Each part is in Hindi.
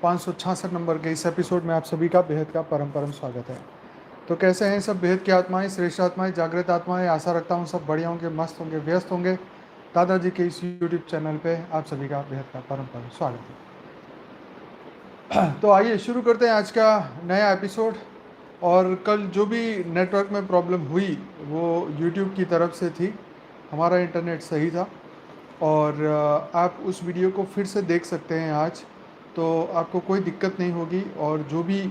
566 नंबर के इस एपिसोड में आप सभी का बेहद का परम परम स्वागत है। तो कैसे हैं सब बेहद की आत्माएं, श्रेष्ठ आत्माएं, जागृत आत्माएं। आशा रखता हूं सब बढ़िया होंगे, मस्त होंगे, व्यस्त होंगे। दादाजी के इस यूट्यूब चैनल पे आप सभी का बेहद का परम परम स्वागत है। तो आइए शुरू करते हैं आज का नया एपिसोड। और कल जो भी नेटवर्क में प्रॉब्लम हुई वो यूट्यूब की तरफ से थी, हमारा इंटरनेट सही था। और आप उस वीडियो को फिर से देख सकते हैं आज, तो आपको कोई दिक्कत नहीं होगी। और जो भी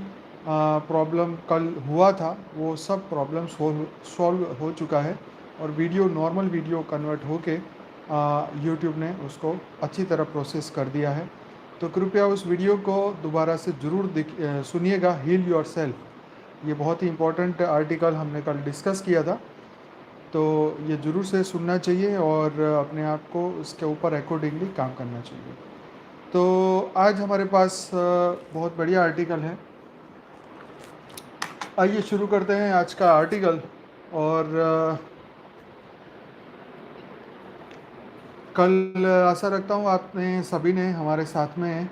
प्रॉब्लम कल हुआ था वो सब प्रॉब्लम सॉल्व हो चुका है और वीडियो नॉर्मल वीडियो कन्वर्ट होके यूट्यूब ने उसको अच्छी तरह प्रोसेस कर दिया है। तो कृपया उस वीडियो को दोबारा से ज़रूर सुनिएगा। हील योर सेल्फ, ये बहुत ही इम्पोर्टेंट आर्टिकल हमने कल डिस्कस किया था, तो ये ज़रूर से सुनना चाहिए और अपने आप को इसके ऊपर अकॉर्डिंगली काम करना चाहिए। तो आज हमारे पास बहुत बढ़िया आर्टिकल है। आइए शुरू करते हैं आज का आर्टिकल। और कल आशा रखता हूँ आपने सभी ने हमारे साथ में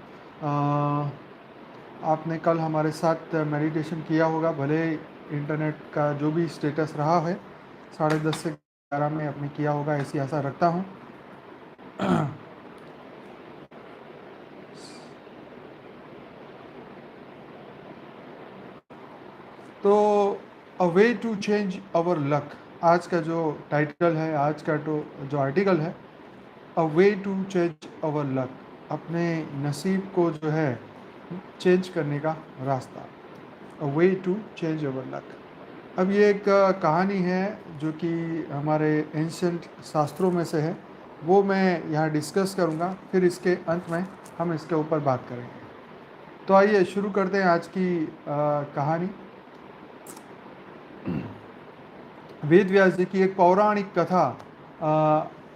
आपने कल हमारे साथ मेडिटेशन किया होगा। भले इंटरनेट का जो भी स्टेटस रहा है 10:30 से 11 में आपने किया होगा, ऐसी आशा रखता हूँ। तो a way to change our luck, आज का जो टाइटल है, आज का जो आर्टिकल है, a way to change our luck, अपने नसीब को जो है चेंज करने का रास्ता। A way to change our luck. अब ये एक कहानी है जो कि हमारे एंशंट शास्त्रों में से है, वो मैं यहाँ डिस्कस करूँगा, फिर इसके अंत में हम इसके ऊपर बात करेंगे। तो आइए शुरू करते हैं आज की कहानी। वेद व्यास जी की एक पौराणिक कथा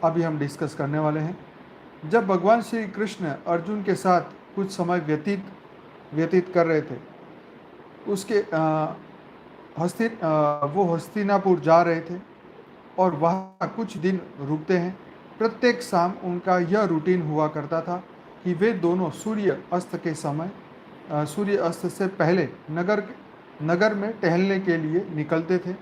अभी हम डिस्कस करने वाले हैं। जब भगवान श्री कृष्ण अर्जुन के साथ कुछ समय व्यतीत कर रहे थे, उसके वो हस्तिनापुर जा रहे थे और वहाँ कुछ दिन रुकते हैं। प्रत्येक शाम उनका यह रूटीन हुआ करता था कि वे दोनों सूर्य अस्त के समय, सूर्य अस्त से पहले नगर में टहलने के लिए निकलते थे।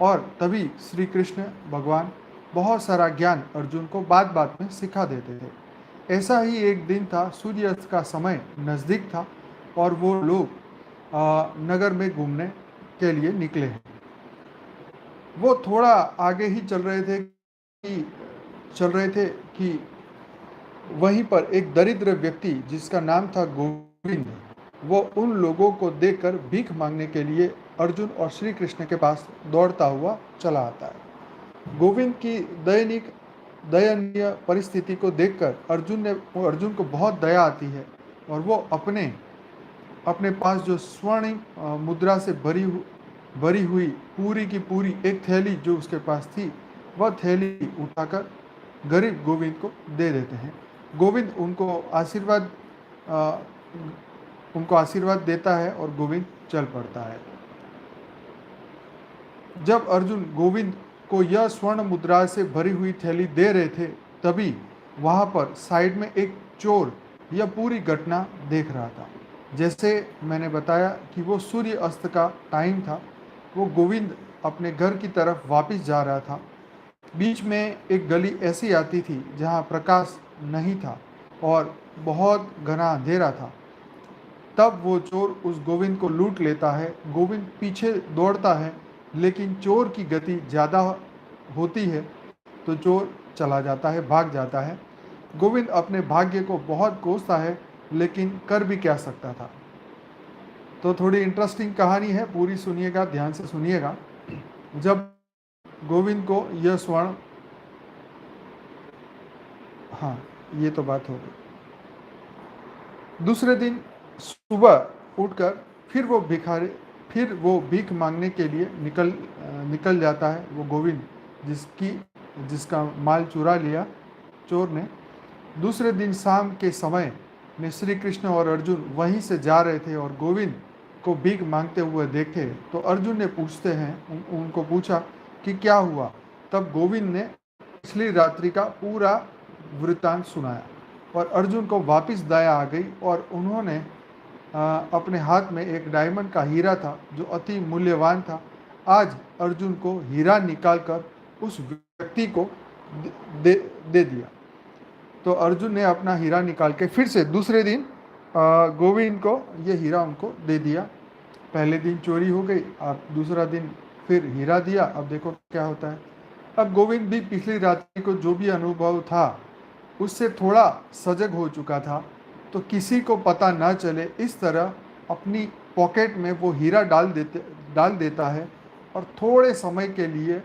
और तभी श्री कृष्ण भगवान बहुत सारा ज्ञान अर्जुन को बात बात में सिखा देते थे। ऐसा ही एक दिन था, सूर्यास्त का समय नज़दीक था और वो लोग नगर में घूमने के लिए निकले हैं। वो थोड़ा आगे ही चल रहे थे कि वहीं पर एक दरिद्र व्यक्ति जिसका नाम था गोविंद, वो उन लोगों को देखकर भीख मांगने के लिए अर्जुन और श्री कृष्ण के पास दौड़ता हुआ चला आता है। गोविंद की दयनीय परिस्थिति को देखकर अर्जुन को बहुत दया आती है और वो अपने पास जो स्वर्ण मुद्रा से भरी हुई पूरी की पूरी एक थैली जो उसके पास थी, वह थैली उठाकर गरीब गोविंद को दे देते हैं। गोविंद उनको आशीर्वाद देता है और गोविंद चल पड़ता है। जब अर्जुन गोविंद को यह स्वर्ण मुद्रा से भरी हुई थैली दे रहे थे, तभी वहाँ पर साइड में एक चोर यह पूरी घटना देख रहा था। जैसे मैंने बताया कि वो सूर्य अस्त का टाइम था, वो गोविंद अपने घर की तरफ वापस जा रहा था। बीच में एक गली ऐसी आती थी जहाँ प्रकाश नहीं था और बहुत घना अंधेरा था। तब वो चोर उस गोविंद को लूट लेता है। गोविंद पीछे दौड़ता है, लेकिन चोर की गति ज़्यादा होती है तो चोर चला जाता है, भाग जाता है। गोविंद अपने भाग्य को बहुत कोसता है, लेकिन कर भी क्या सकता था। तो थोड़ी इंटरेस्टिंग कहानी है, पूरी सुनिएगा, ध्यान से सुनिएगा। जब गोविंद को यह स्वर्ण, हाँ ये तो बात हो गई। दूसरे दिन सुबह उठकर फिर वो भीख मांगने के लिए निकल जाता है। वो गोविंद जिसका माल चुरा लिया चोर ने। दूसरे दिन शाम के समय में श्री कृष्ण और अर्जुन वहीं से जा रहे थे और गोविंद को भीख मांगते हुए देखे तो अर्जुन ने उनको पूछा कि क्या हुआ। तब गोविंद ने पिछली रात्रि का पूरा वृत्तांत सुनाया और अर्जुन को वापस दया आ गई और उन्होंने अपने हाथ में एक डायमंड का हीरा था जो अति मूल्यवान था। आज अर्जुन को हीरा निकालकर उस व्यक्ति को दे दे दिया। तो अर्जुन ने अपना हीरा निकाल के फिर से दूसरे दिन गोविंद को ये हीरा उनको दे दिया। पहले दिन चोरी हो गई, अब दूसरा दिन फिर हीरा दिया। अब देखो क्या होता है। अब गोविंद भी पिछली रात्रि को जो भी अनुभव था उससे थोड़ा सजग हो चुका था, तो किसी को पता ना चले इस तरह अपनी पॉकेट में वो हीरा डाल देता है और थोड़े समय के लिए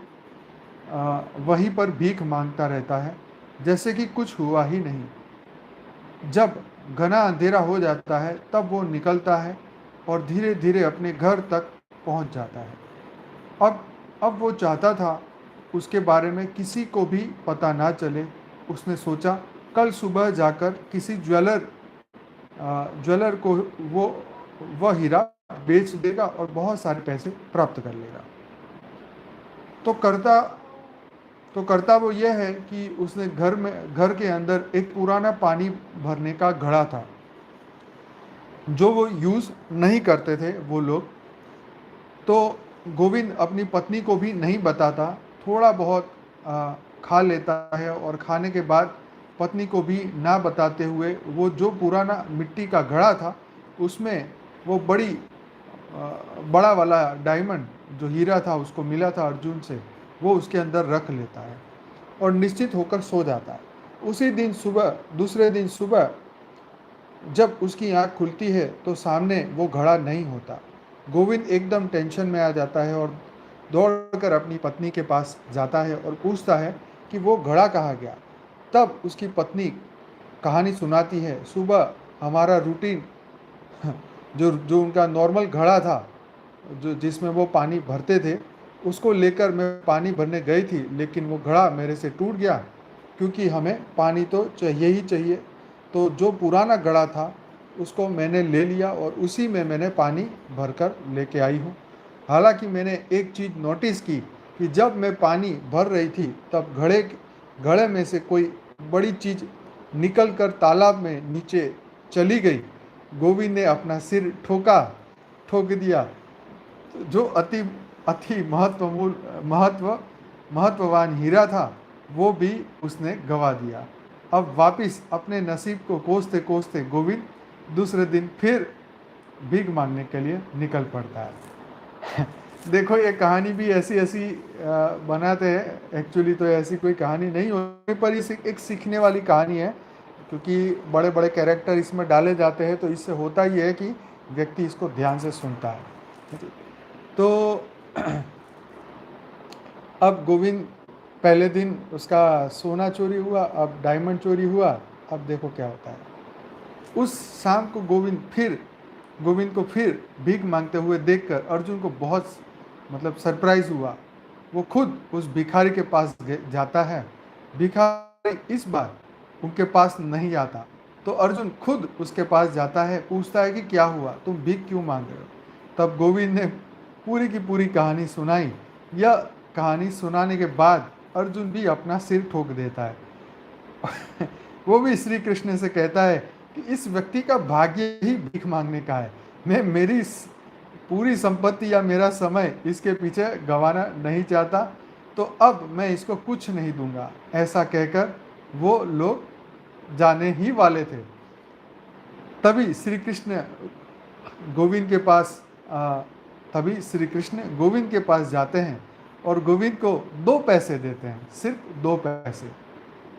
वहीं पर भीख मांगता रहता है, जैसे कि कुछ हुआ ही नहीं। जब घना अंधेरा हो जाता है तब वो निकलता है और धीरे धीरे अपने घर तक पहुंच जाता है। अब वो चाहता था उसके बारे में किसी को भी पता ना चले। उसने सोचा कल सुबह जाकर किसी ज्वेलर को वह हीरा बेच देगा और बहुत सारे पैसे प्राप्त कर लेगा। तो करता वो यह है कि उसने घर के अंदर एक पुराना पानी भरने का घड़ा था जो वो यूज़ नहीं करते थे वो लोग। तो गोविंद अपनी पत्नी को भी नहीं बताता, थोड़ा बहुत खा लेता है और खाने के बाद पत्नी को भी ना बताते हुए वो जो पुराना मिट्टी का घड़ा था उसमें वो बड़ा वाला डायमंड जो हीरा था उसको मिला था अर्जुन से, वो उसके अंदर रख लेता है और निश्चित होकर सो जाता है। दूसरे दिन सुबह जब उसकी आंख खुलती है तो सामने वो घड़ा नहीं होता। गोविंद एकदम टेंशन में आ जाता है और दौड़कर अपनी पत्नी के पास जाता है और पूछता है कि वो घड़ा कहाँ गया। तब उसकी पत्नी कहानी सुनाती है, सुबह हमारा रूटीन जो उनका नॉर्मल घड़ा था जो जिसमें वो पानी भरते थे उसको लेकर मैं पानी भरने गई थी, लेकिन वो घड़ा मेरे से टूट गया क्योंकि हमें पानी तो चाहिए ही चाहिए। तो जो पुराना घड़ा था उसको मैंने ले लिया और उसी में मैंने पानी भरकर लेके आई हूँ। हालांकि मैंने एक चीज़ नोटिस की कि जब मैं पानी भर रही थी तब घड़े में से कोई बड़ी चीज़ निकल कर तालाब में नीचे चली गई। गोविंद ने अपना सिर ठोक दिया। जो अति अति महत्ववान हीरा था वो भी उसने गवा दिया। अब वापिस अपने नसीब को कोसते कोसते गोविंद दूसरे दिन फिर भीख मांगने के लिए निकल पड़ता है। देखो ये कहानी भी ऐसी बनाते हैं। एक्चुअली तो ऐसी कोई कहानी नहीं होती, पर इस एक सीखने वाली कहानी है क्योंकि बड़े बड़े कैरेक्टर इसमें डाले जाते हैं, तो इससे होता ही है कि व्यक्ति इसको ध्यान से सुनता है। तो अब गोविंद पहले दिन उसका सोना चोरी हुआ, अब डायमंड चोरी हुआ। अब देखो क्या होता है। उस शाम को गोविंद को फिर भीख मांगते हुए देखकर अर्जुन को बहुत सरप्राइज हुआ। वो खुद उस भिखारी के पास जाता है। भिखारी इस बार उनके पास नहीं आता, तो अर्जुन खुद उसके पास जाता है, पूछता है कि क्या हुआ, तुम भीख क्यों मांग रहे हो। तब गोविंद ने पूरी की पूरी कहानी सुनाई। यह कहानी सुनाने के बाद अर्जुन भी अपना सिर ठोक देता है। वो भी श्री कृष्ण से कहता है कि इस व्यक्ति का भाग्य ही भीख मांगने का है। मैं मेरी पूरी संपत्ति या मेरा समय इसके पीछे गंवाना नहीं चाहता, तो अब मैं इसको कुछ नहीं दूंगा। ऐसा कहकर वो लोग जाने ही वाले थे। तभी श्री कृष्ण गोविंद के पास जाते हैं और गोविंद को 2 पैसे देते हैं, सिर्फ 2 पैसे।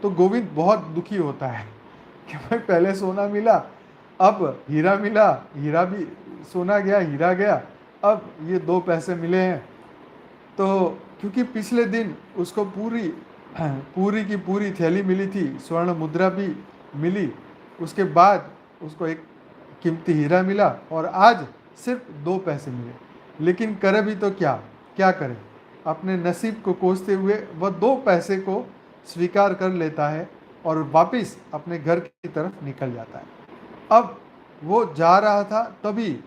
तो गोविंद बहुत दुखी होता है कि भाई पहले सोना मिला, अब हीरा मिला, हीरा भी सोना गया, हीरा गया, अब ये 2 पैसे मिले हैं। तो क्योंकि पिछले दिन उसको पूरी की पूरी थैली मिली थी, स्वर्ण मुद्रा भी मिली, उसके बाद उसको एक कीमती हीरा मिला और आज सिर्फ 2 पैसे मिले। लेकिन करे भी तो क्या करे। अपने नसीब को कोसते हुए वह 2 पैसे को स्वीकार कर लेता है और वापस अपने घर की तरफ निकल जाता है। अब वो जा रहा था तभी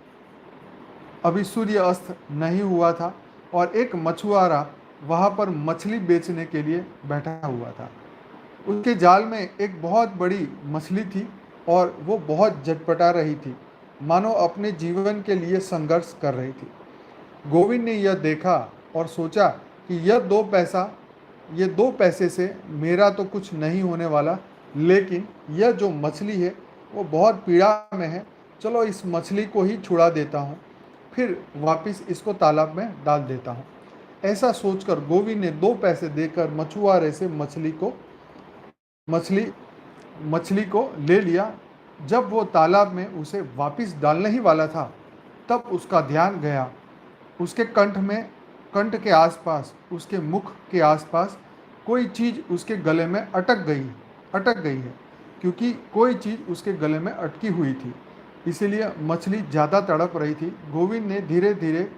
अभी सूर्य अस्त नहीं हुआ था और एक मछुआरा वहाँ पर मछली बेचने के लिए बैठा हुआ था। उसके जाल में एक बहुत बड़ी मछली थी और वो बहुत झटपटा रही थी। मानो अपने जीवन के लिए संघर्ष कर रही थी। गोविंद ने यह देखा और सोचा कि ये 2 पैसे से मेरा तो कुछ नहीं होने वाला, लेकिन यह जो मछली है वो बहुत पीड़ा में है। चलो इस मछली को ही छुड़ा देता हूँ, फिर वापस इसको तालाब में डाल देता हूँ। ऐसा सोचकर गोविंद ने 2 पैसे देकर मछुआरे से मछली मछली को ले लिया। जब वो तालाब में उसे वापस डालने ही वाला था, तब उसका ध्यान गया उसके कंठ के आसपास, उसके मुख के आसपास कोई चीज़ उसके गले में अटक गई है, क्योंकि कोई चीज़ उसके गले में अटकी हुई थी, इसीलिए मछली ज़्यादा तड़प रही थी। गोविंद ने धीरे धीरे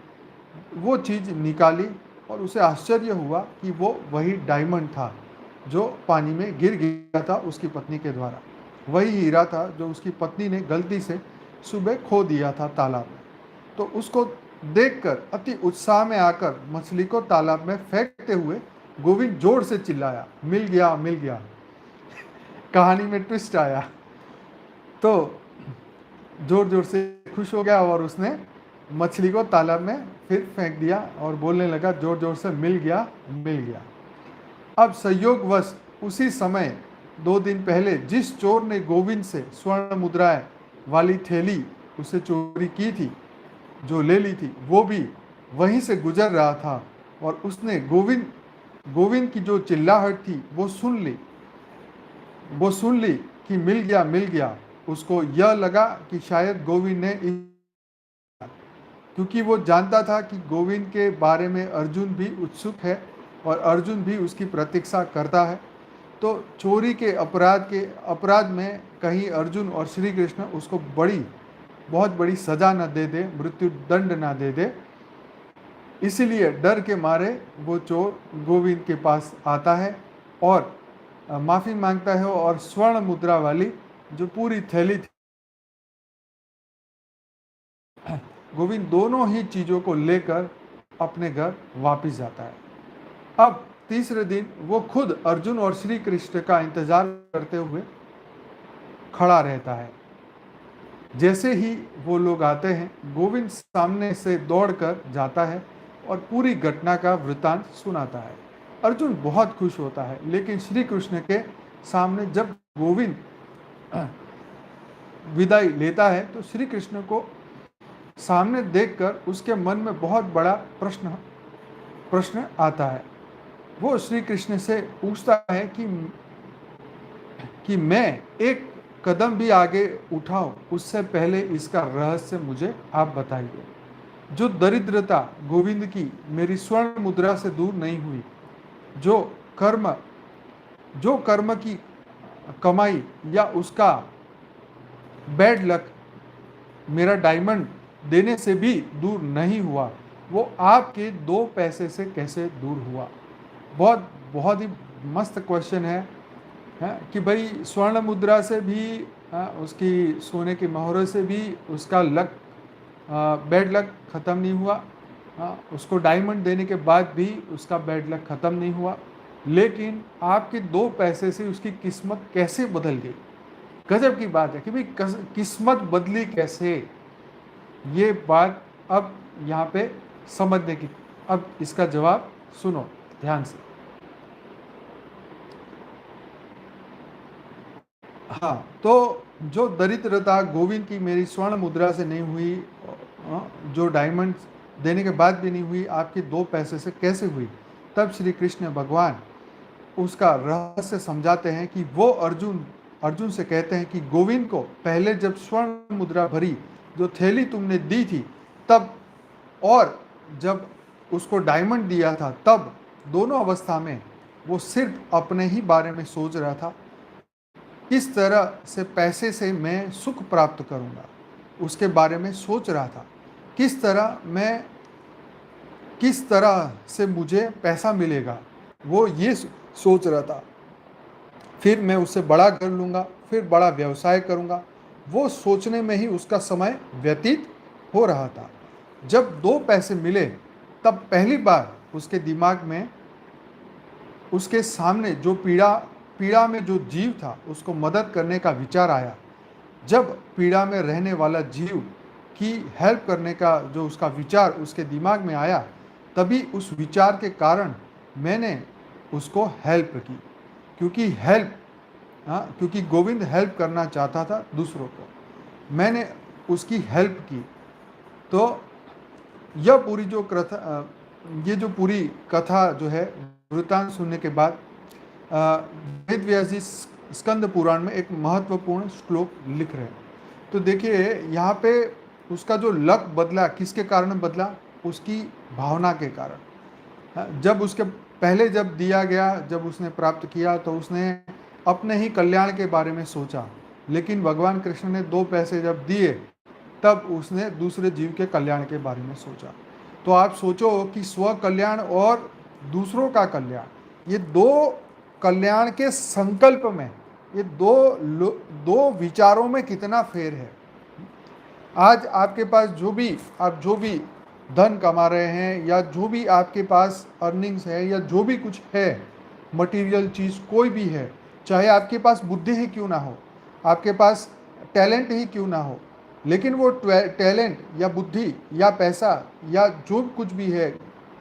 वो चीज़ निकाली और उसे आश्चर्य हुआ कि वो वही डायमंड था जो पानी में गिर गया था उसकी पत्नी के द्वारा। वही हीरा था जो उसकी पत्नी ने गलती से सुबह खो दिया था तालाब में। तो उसको देखकर अति उत्साह में आकर मछली को तालाब में फेंकते हुए गोविंद जोर से चिल्लाया, मिल गया मिल गया। कहानी में ट्विस्ट आया तो जोर जोर से खुश हो गया और उसने मछली को तालाब में फिर फेंक दिया और बोलने लगा जोर जोर से, मिल गया मिल गया। अब संयोगवश उसी समय 2 दिन पहले जिस चोर ने गोविंद से स्वर्ण मुद्राएं वाली थैली उसे चोरी की थी, जो ले ली थी, वो भी वहीं से गुजर रहा था और उसने गोविंद की जो चिल्लाहट थी वो सुन ली कि मिल गया। उसको यह लगा कि शायद गोविंद ने, क्योंकि वो जानता था कि गोविंद के बारे में अर्जुन भी उत्सुक है और अर्जुन भी उसकी प्रतीक्षा करता है, तो चोरी के अपराध में कहीं अर्जुन और श्री कृष्ण उसको बहुत बड़ी सजा न दे दे, मृत्यु दंड न दे दे। इसीलिए डर के मारे वो चोर गोविंद के पास आता है और माफ़ी मांगता है और स्वर्ण मुद्रा वाली जो पूरी थैली थी, गोविंद दोनों ही चीज़ों को लेकर अपने घर वापस जाता है। अब तीसरे दिन वो खुद अर्जुन और श्री कृष्ण का इंतजार करते हुए खड़ा रहता है। जैसे ही वो लोग आते हैं, गोविंद सामने से दौड़कर जाता है और पूरी घटना का वृतांत सुनाता है। अर्जुन बहुत खुश होता है, लेकिन श्री कृष्ण के सामने जब गोविंद विदाई लेता है तो श्री कृष्ण को सामने देखकर उसके मन में बहुत बड़ा प्रश्न आता है। वो श्री कृष्ण से पूछता है कि मैं एक कदम भी आगे उठाऊं उससे पहले इसका रहस्य मुझे आप बताइए। जो दरिद्रता गोविंद की मेरी स्वर्ण मुद्रा से दूर नहीं हुई, जो कर्म की कमाई या उसका बैड लक मेरा डायमंड देने से भी दूर नहीं हुआ, वो आपके 2 पैसे से कैसे दूर हुआ। बहुत ही मस्त क्वेश्चन है कि भाई स्वर्ण मुद्रा से भी, उसकी सोने की मोहरों से भी उसका बैड लक ख़त्म नहीं हुआ, उसको डायमंड देने के बाद भी उसका बैड लक ख़त्म नहीं हुआ, लेकिन आपके 2 पैसे से उसकी किस्मत कैसे बदल गई। गजब की बात है कि भाई किस्मत बदली कैसे, ये बात अब यहाँ पे समझने की। अब इसका जवाब सुनो ध्यान से। हाँ, तो जो दरिद्रता गोविंद की मेरी स्वर्ण मुद्रा से नहीं हुई, जो डायमंड देने के बाद भी नहीं हुई, आपके 2 पैसे से कैसे हुई। तब श्री कृष्ण भगवान उसका रहस्य समझाते हैं कि वो अर्जुन से कहते हैं कि गोविंद को पहले जब स्वर्ण मुद्रा भरी जो थैली तुमने दी थी तब, और जब उसको डायमंड दिया था तब, दोनों अवस्था में वो सिर्फ अपने ही बारे में सोच रहा था। किस तरह से पैसे से मैं सुख प्राप्त करूंगा उसके बारे में सोच रहा था। किस तरह से मुझे पैसा मिलेगा वो ये सोच रहा था। फिर मैं उससे बड़ा कर लूँगा, फिर बड़ा व्यवसाय करूँगा, वो सोचने में ही उसका समय व्यतीत हो रहा था। जब 2 पैसे मिले तब पहली बार उसके दिमाग में उसके सामने जो पीड़ा में जो जीव था उसको मदद करने का विचार आया। जब पीड़ा में रहने वाला जीव की हेल्प करने का जो उसका विचार उसके दिमाग में आया, तभी उस विचार के कारण मैंने उसको हेल्प की। क्योंकि गोविंद हेल्प करना चाहता था दूसरों को, मैंने उसकी हेल्प की। तो यह पूरी जो कथा, ये जो पूरी कथा जो है, वृत्तांत सुनने के बाद वेद व्यास जी स्कंद पुराण में एक महत्वपूर्ण श्लोक लिख रहे हैं। तो देखिए यहाँ पे उसका जो लक बदला, किसके कारण बदला? उसकी भावना के कारण। जब उसके पहले जब दिया गया, जब उसने प्राप्त किया, तो उसने अपने ही कल्याण के बारे में सोचा। लेकिन भगवान कृष्ण ने 2 पैसे जब दिए, तब उसने दूसरे जीव के कल्याण के बारे में सोचा। तो आप सोचो कि स्व कल्याण और दूसरों का कल्याण, ये 2 कल्याण के संकल्प में, ये दो विचारों में कितना फेर है। आज आपके पास आप जो भी धन कमा रहे हैं, या जो भी आपके पास अर्निंग्स है, या जो भी कुछ है, मटेरियल चीज़ कोई भी है, चाहे आपके पास बुद्धि ही क्यों ना हो, आपके पास टैलेंट ही क्यों ना हो, लेकिन वो टैलेंट या बुद्धि या पैसा या जो कुछ भी है,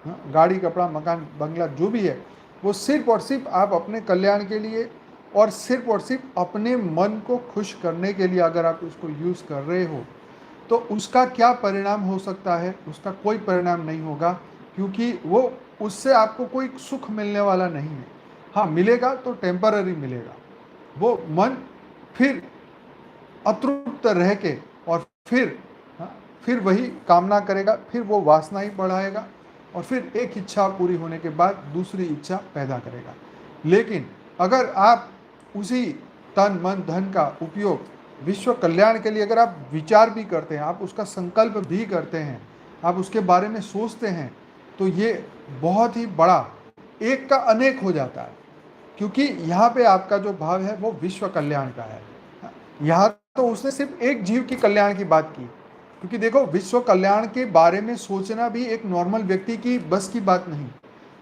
गाड़ी, कपड़ा, मकान, बंगला, जो भी है, वो सिर्फ और सिर्फ आप अपने कल्याण के लिए और सिर्फ और सिर्फ अपने मन को खुश करने के लिए अगर आप उसको यूज़ कर रहे हो, तो उसका क्या परिणाम हो सकता है? उसका कोई परिणाम नहीं होगा, क्योंकि वो उससे आपको कोई सुख मिलने वाला नहीं है। हाँ, मिलेगा तो टेम्पररी मिलेगा। वो मन फिर अतृप्त रह के और फिर वही कामना करेगा, फिर वो वासना ही बढ़ाएगा, और फिर एक इच्छा पूरी होने के बाद दूसरी इच्छा पैदा करेगा। लेकिन अगर आप उसी तन मन धन का उपयोग विश्व कल्याण के लिए अगर आप विचार भी करते हैं, आप उसका संकल्प भी करते हैं, आप उसके बारे में सोचते हैं, तो ये बहुत ही बड़ा एक का अनेक हो जाता है। क्योंकि यहाँ पे आपका जो भाव है वो विश्व कल्याण का है। यहाँ तो उसने सिर्फ एक जीव की कल्याण की बात की, क्योंकि देखो विश्व कल्याण के बारे में सोचना भी एक नॉर्मल व्यक्ति की बस की बात नहीं।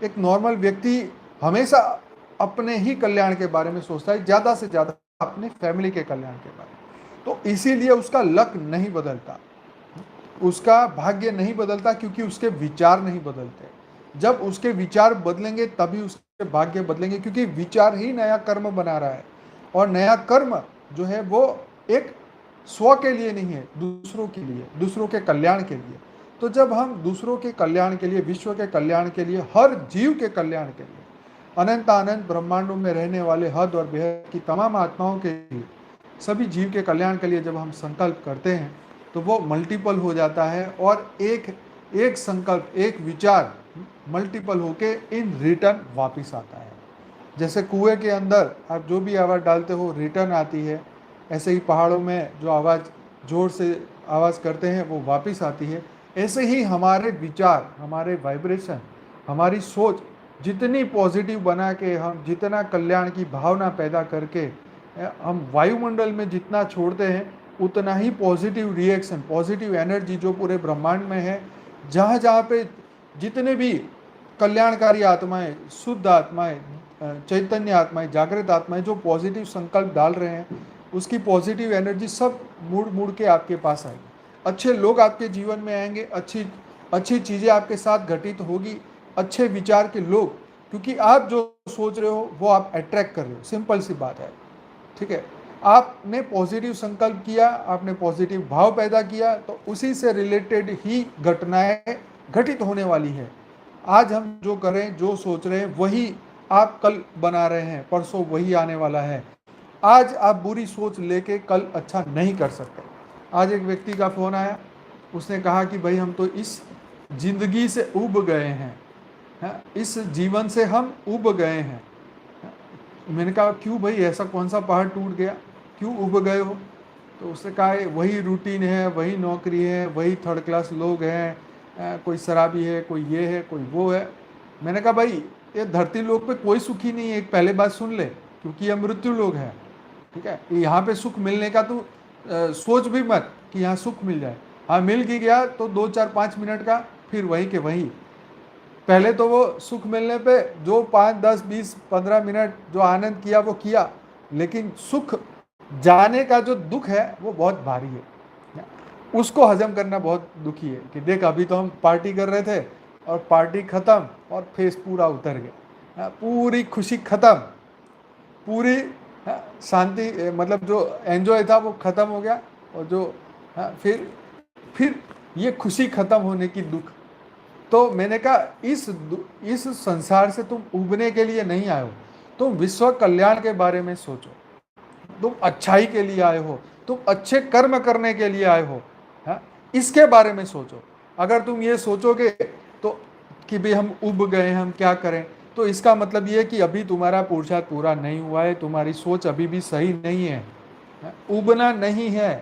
एक नॉर्मल व्यक्ति हमेशा अपने ही कल्याण के बारे में सोचता है, ज़्यादा से ज़्यादा अपने फैमिली के कल्याण के बारे में। तो इसीलिए उसका लक नहीं बदलता, उसका भाग्य नहीं बदलता, क्योंकि उसके विचार नहीं बदलते। जब उसके विचार बदलेंगे तभी उसके भाग्य बदलेंगे, क्योंकि विचार ही नया कर्म बना रहा है, और नया कर्म जो है वो एक स्व के लिए नहीं है, दूसरों के लिए, दूसरों के कल्याण के लिए। तो जब हम दूसरों के कल्याण के लिए, विश्व के कल्याण के लिए, हर जीव के कल्याण के लिए, अनंत अनंत ब्रह्मांडों में रहने वाले हद और बेहद की तमाम आत्माओं के लिए, सभी जीव के कल्याण के लिए जब हम संकल्प करते हैं, तो वो मल्टीपल हो जाता है, और एक संकल्प, एक विचार मल्टीपल होके इन रिटर्न वापस आता है। जैसे कुएं के अंदर आप जो भी आवाज़ डालते हो रिटर्न आती है, ऐसे ही पहाड़ों में जो आवाज़ जोर से आवाज़ करते हैं वो वापस आती है। ऐसे ही हमारे विचार, हमारे वाइब्रेशन, हमारी सोच जितनी पॉजिटिव बना के, हम जितना कल्याण की भावना पैदा करके हम वायुमंडल में जितना छोड़ते हैं, उतना ही पॉजिटिव रिएक्शन, पॉजिटिव एनर्जी जो पूरे ब्रह्मांड में है, जहाँ जहाँ पे जितने भी कल्याणकारी आत्माएं, शुद्ध आत्माएं, चैतन्य आत्माएं, जागृत आत्माएं जो पॉजिटिव संकल्प डाल रहे हैं, उसकी पॉजिटिव एनर्जी सब मुड़ मुड़ के आपके पास आएगी। अच्छे लोग आपके जीवन में आएंगे, अच्छी चीज़ें आपके साथ घटित होगी, अच्छे विचार के लोग, क्योंकि आप जो सोच रहे हो वो आप अट्रैक्ट कर रहे हो। सिंपल सी बात है, ठीक है। आपने पॉजिटिव संकल्प किया, आपने पॉजिटिव भाव पैदा किया, तो उसी से रिलेटेड ही घटनाएं घटित होने वाली है। आज हम जो करें, जो सोच रहे हैं, वही आप कल बना रहे हैं, परसों वही आने वाला है। आज आप बुरी सोच लेके कल अच्छा नहीं कर सकते। आज एक व्यक्ति का फ़ोन आया, उसने कहा कि भाई हम तो इस जिंदगी से उब गए हैं, इस जीवन से हम उब गए हैं। मैंने कहा क्यों भाई, ऐसा कौन सा पहाड़ टूट गया, क्यों उब गए हो? तो उसने कहा वही रूटीन है, वही नौकरी है, वही थर्ड क्लास लोग हैं, कोई शराबी है, कोई ये है, कोई वो है। मैंने कहा भाई ये धरती लोक पे कोई सुखी नहीं है, एक पहले बात सुन ले, क्योंकि ये मृत्यु लोग हैं, ठीक है। यहाँ पे सुख मिलने का तो सोच भी मत कि यहाँ सुख मिल जाए। हाँ, मिल भी गया तो 2 4 5 मिनट का, फिर वही के वही। पहले तो वो सुख मिलने पे जो 5 10 20 15 मिनट जो आनंद किया वो किया, लेकिन सुख जाने का जो दुख है वो बहुत भारी है, उसको हजम करना बहुत दुखी है कि देख अभी तो हम पार्टी कर रहे थे और पार्टी खत्म और फेस पूरा उतर गया, पूरी खुशी खत्म, पूरी शांति, मतलब जो एंजॉय था वो खत्म हो गया। और जो फिर ये खुशी खत्म होने की दुख। तो मैंने कहा इस संसार से तुम उबने के लिए नहीं आए हो, तुम विश्व कल्याण के बारे में सोचो, तुम अच्छाई के लिए आए हो, तुम अच्छे कर्म करने के लिए आए हो, हाँ? इसके बारे में सोचो। अगर तुम ये सोचोगे तो कि भाई हम उब गए, हम क्या करें, तो इसका मतलब ये है कि अभी तुम्हारा पुरुषार्थ पूरा नहीं हुआ है, तुम्हारी सोच अभी भी सही नहीं है। हाँ? उबना नहीं है।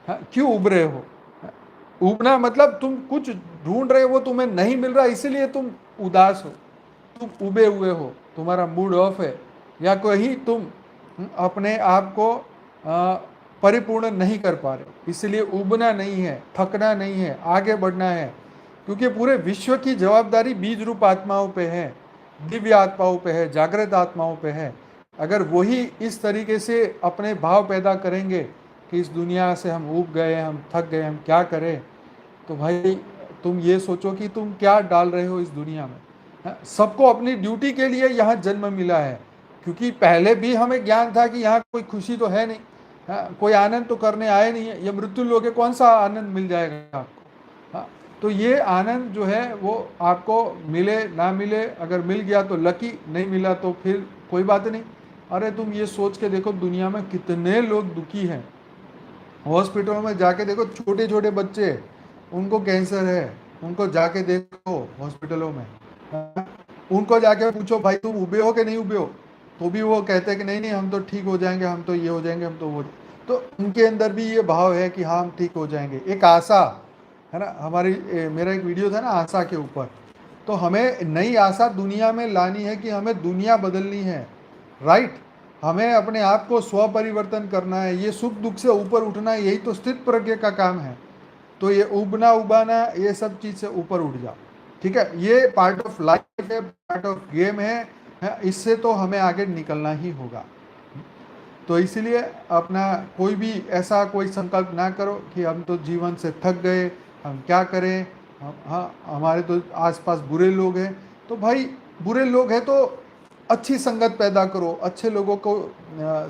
हाँ? क्यों उब रहे हो? हाँ? उबना मतलब तुम कुछ ढूंढ रहे हो, वो तुम्हें नहीं मिल रहा, इसीलिए तुम उदास हो, तुम उबे हुए हो, तुम्हारा मूड ऑफ है, या कहीं तुम अपने आप को परिपूर्ण नहीं कर पा रहे, इसलिए उबना नहीं है, थकना नहीं है, आगे बढ़ना है। क्योंकि पूरे विश्व की जवाबदारी बीज रूप आत्माओं पे है, दिव्य आत्माओं पे है, जागृत आत्माओं पे है। अगर वही इस तरीके से अपने भाव पैदा करेंगे कि इस दुनिया से हम ऊब गए, हम थक गए, हम क्या करें, तो भाई तुम ये सोचो कि तुम क्या डाल रहे हो इस दुनिया में। सबको अपनी ड्यूटी के लिए यहाँ जन्म मिला है, क्योंकि पहले भी हमें ज्ञान था कि यहाँ कोई खुशी तो है नहीं, कोई आनंद तो करने आए नहीं है, ये मृत्यु लोग कौन सा आनंद मिल जाएगा आपको। तो ये आनंद जो है वो आपको मिले ना मिले, अगर मिल गया तो लकी, नहीं मिला तो फिर कोई बात नहीं। अरे तुम ये सोच के देखो दुनिया में कितने लोग दुखी हैं। हॉस्पिटलों में जाके देखो, छोटे छोटे बच्चे, उनको कैंसर है, उनको जाके देखो हॉस्पिटलों में, उनको जाके पूछो भाई तुम उबे हो कि नहीं उबे हो, तो भी वो कहते हैं कि नहीं नहीं हम तो ठीक हो जाएंगे, हम तो ये हो जाएंगे, हम तो वो। तो उनके अंदर भी ये भाव है कि हाँ हम ठीक हो जाएंगे, एक आशा है ना। मेरा एक वीडियो था ना आशा के ऊपर। तो हमें नई आशा दुनिया में लानी है कि हमें दुनिया बदलनी है, राइट। हमें अपने आप को स्व परिवर्तन करना है, ये सुख दुख से ऊपर उठना है, यही तो स्थित प्रज्ञ का काम है। तो ये उबना उबाना ये सब चीज़ से ऊपर उठ जाओ, ठीक है। ये पार्ट ऑफ लाइफ है, पार्ट ऑफ गेम है, इससे तो हमें आगे निकलना ही होगा। तो इसीलिए अपना कोई भी ऐसा कोई संकल्प ना करो कि हम तो जीवन से थक गए, हम क्या करें, हाँ हमारे तो आसपास बुरे लोग हैं। तो भाई बुरे लोग हैं तो अच्छी संगत पैदा करो, अच्छे लोगों को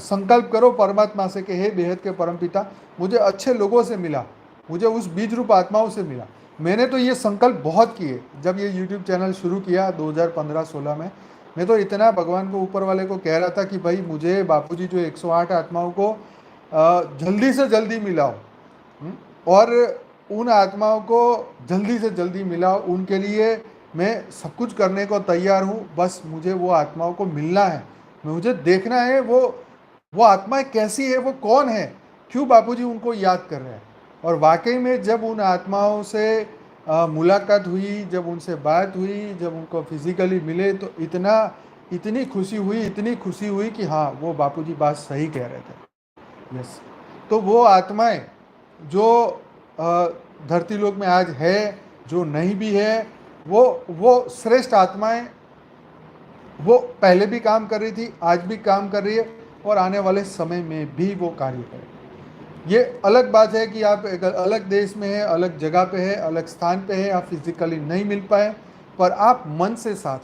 संकल्प करो परमात्मा से कि हे बेहद के परमपिता, मुझे अच्छे लोगों से मिला, मुझे उस बीज रूप आत्माओं से मिला। मैंने तो ये संकल्प बहुत किए, जब ये यूट्यूब चैनल शुरू किया 2015-16 में, मैं तो इतना भगवान को ऊपर वाले को कह रहा था कि भाई मुझे बापूजी जो 108 आत्माओं को जल्दी से जल्दी मिलाओ, और उन आत्माओं को जल्दी से जल्दी मिलाओ, उनके लिए मैं सब कुछ करने को तैयार हूँ, बस मुझे वो आत्माओं को मिलना है, मुझे देखना है वो आत्माएं कैसी है, वो कौन है, क्यों बापूजी उनको याद कर रहे हैं। और वाकई में जब उन आत्माओं से मुलाकात हुई, जब उनसे बात हुई, जब उनको फिजिकली मिले, तो इतनी खुशी हुई कि हाँ वो बापूजी बात सही कह रहे थे। यस, तो वो आत्माएं जो धरती लोक में आज है, जो नहीं भी है, वो श्रेष्ठ आत्माएं, वो पहले भी काम कर रही थी, आज भी काम कर रही है, और आने वाले समय में भी वो कार्य करेगी। ये अलग बात है कि आप एक अलग देश में है, अलग जगह पे है, अलग स्थान पे है, आप फिजिकली नहीं मिल पाए, पर आप मन से साथ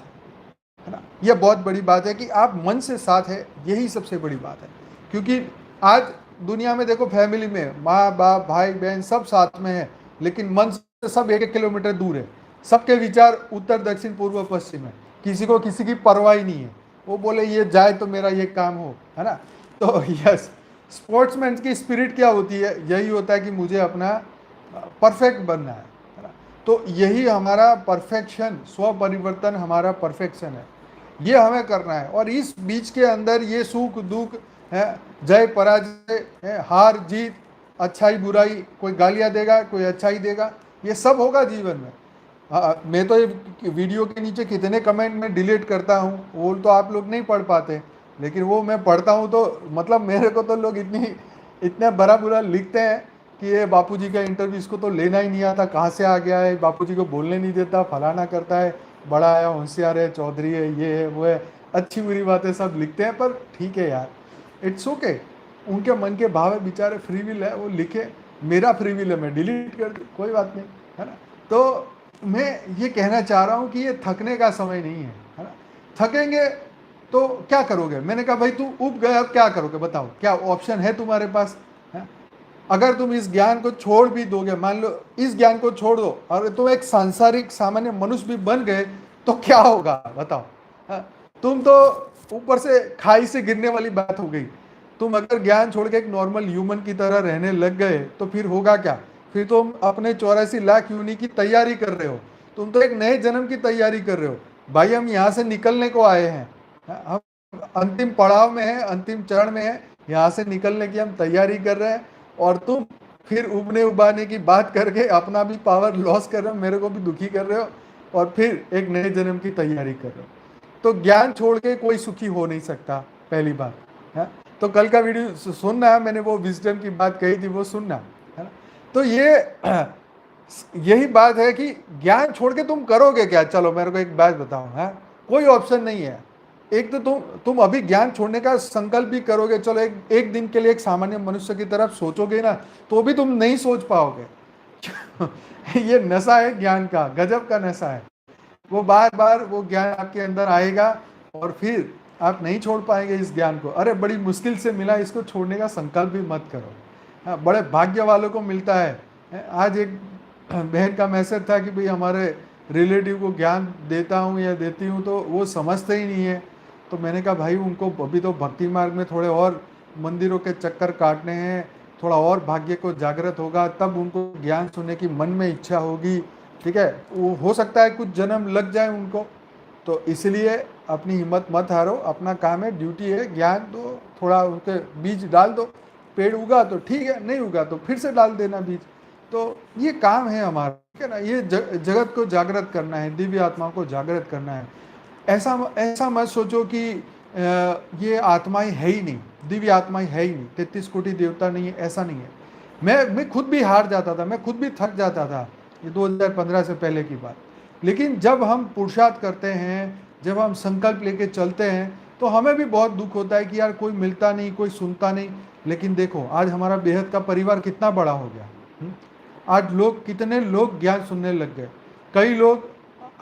है ना। यह बहुत बड़ी बात है कि आप मन से साथ है, यही सबसे बड़ी बात है। क्योंकि आज दुनिया में देखो, फैमिली में माँ बाप भाई बहन सब साथ में है, लेकिन मन से सब 1-1 किलोमीटर दूर है, सबके विचार उत्तर दक्षिण पूर्व पश्चिम है, किसी को किसी की परवाह ही नहीं है, वो बोले ये जाए तो मेरा ये काम हो, है ना। तो यस, स्पोर्ट्समैन की स्पिरिट क्या होती है, यही होता है कि मुझे अपना परफेक्ट बनना है ना। तो यही हमारा परफेक्शन, स्व परिवर्तन हमारा परफेक्शन है, ये हमें करना है। और इस बीच के अंदर ये सुख दुख है, जय पराजय है, हार जीत, अच्छाई बुराई, कोई गालियाँ देगा कोई अच्छाई देगा, ये सब होगा जीवन में। मैं तो ये वीडियो के नीचे कितने कमेंट में डिलीट करता हूँ, वो तो आप लोग नहीं पढ़ पाते, लेकिन वो मैं पढ़ता हूँ तो मतलब मेरे को तो लोग इतना बड़ा बुरा लिखते हैं कि ये बापूजी का इंटरव्यू इसको तो लेना ही नहीं आता, कहाँ से आ गया है, बापूजी को बोलने नहीं देता, फलाना करता है, बड़ा है, होशियार है, चौधरी है, ये है वो है, अच्छी बुरी बातें सब लिखते हैं। पर ठीक है यार, इट्स ओके, उनके मन के भाव है, बेचारे फ्री विल है, वो लिखे, मेरा फ्री विल है, मैं डिलीट कर दूँ, कोई बात नहीं, है ना। तो मैं ये कहना चाह रहा हूँ कि ये थकने का समय नहीं है ना। थकेंगे तो क्या करोगे? मैंने कहा भाई तू उब गए, अब क्या करोगे बताओ, क्या ऑप्शन है तुम्हारे पास? है? अगर तुम इस ज्ञान को छोड़ भी दोगे, मान लो इस ज्ञान को छोड़ दो और तुम एक सांसारिक सामान्य मनुष्य भी बन गए, तो क्या होगा बताओ? हाँ, तुम तो ऊपर से खाई से गिरने वाली बात हो गई। तुम अगर ज्ञान छोड़ के एक नॉर्मल ह्यूमन की तरह रहने लग गए तो फिर होगा क्या? फिर तुम अपने 84 लाख यूनि की तैयारी कर रहे हो, तुम तो एक नए जन्म की तैयारी कर रहे हो। भाई हम यहाँ से निकलने को आए हैं, हम अंतिम पड़ाव में है, अंतिम चरण में है, यहाँ से निकलने की हम तैयारी कर रहे हैं, और तुम फिर उबने उबाने की बात करके अपना भी पावर लॉस कर रहे हो, मेरे को भी दुखी कर रहे हो, और फिर एक नए जन्म की तैयारी कर रहे हो। तो ज्ञान छोड़ के कोई सुखी हो नहीं सकता, पहली बात है। तो कल का वीडियो सुनना, मैंने वो विजडम की बात कही थी, वो सुनना, है ना। तो ये यही बात है कि ज्ञान छोड़ के तुम करोगे क्या? चलो मेरे को एक बात बताओ, है कोई ऑप्शन नहीं है। एक तो तुम अभी ज्ञान छोड़ने का संकल्प भी करोगे, चलो एक दिन के लिए एक सामान्य मनुष्य की तरफ सोचोगे ना, तो भी तुम नहीं सोच पाओगे। ये नशा है ज्ञान का, गजब का नशा है। वो बार बार वो ज्ञान आपके अंदर आएगा और फिर आप नहीं छोड़ पाएंगे इस ज्ञान को। अरे बड़ी मुश्किल से मिला, इसको छोड़ने का संकल्प भी मत करो। हाँ, बड़े भाग्य वालों को मिलता है। आज एक बहन का मैसेज था कि भाई हमारे रिलेटिव को ज्ञान देता हूँ या देती हूँ तो वो समझते ही नहीं है। तो मैंने कहा भाई उनको अभी तो भक्ति मार्ग में थोड़े और मंदिरों के चक्कर काटने हैं, थोड़ा और भाग्य को जागृत होगा, तब उनको ज्ञान सुनने की मन में इच्छा होगी। ठीक है, वो हो सकता है कुछ जन्म लग जाए उनको, तो इसलिए अपनी हिम्मत मत हारो, अपना काम है, ड्यूटी है, ज्ञान दो, थोड़ा उनके बीज डाल दो, पेड़ उगा तो ठीक है, नहीं उगा तो फिर से डाल देना बीज। तो ये काम है हमारा, ठीक है ना। ये जगत को जागृत करना है, दिव्य आत्माओं को जागृत करना है। ऐसा ऐसा मत सोचो कि ये आत्माएं है ही नहीं, दिव्य आत्माएं है ही नहीं, 33 कोटि देवता नहीं है, ऐसा नहीं है। मैं खुद भी हार जाता था, मैं खुद भी थक जाता था, ये 2015 से पहले की बात। लेकिन जब हम पुरुषार्थ करते हैं, जब हम संकल्प लेके चलते हैं, तो हमें भी बहुत दुख होता है कि यार कोई मिलता नहीं, कोई सुनता नहीं। लेकिन देखो आज हमारा बेहद का परिवार कितना बड़ा हो गया। आज लोग, कितने लोग ज्ञान सुनने लग गए। कई लोग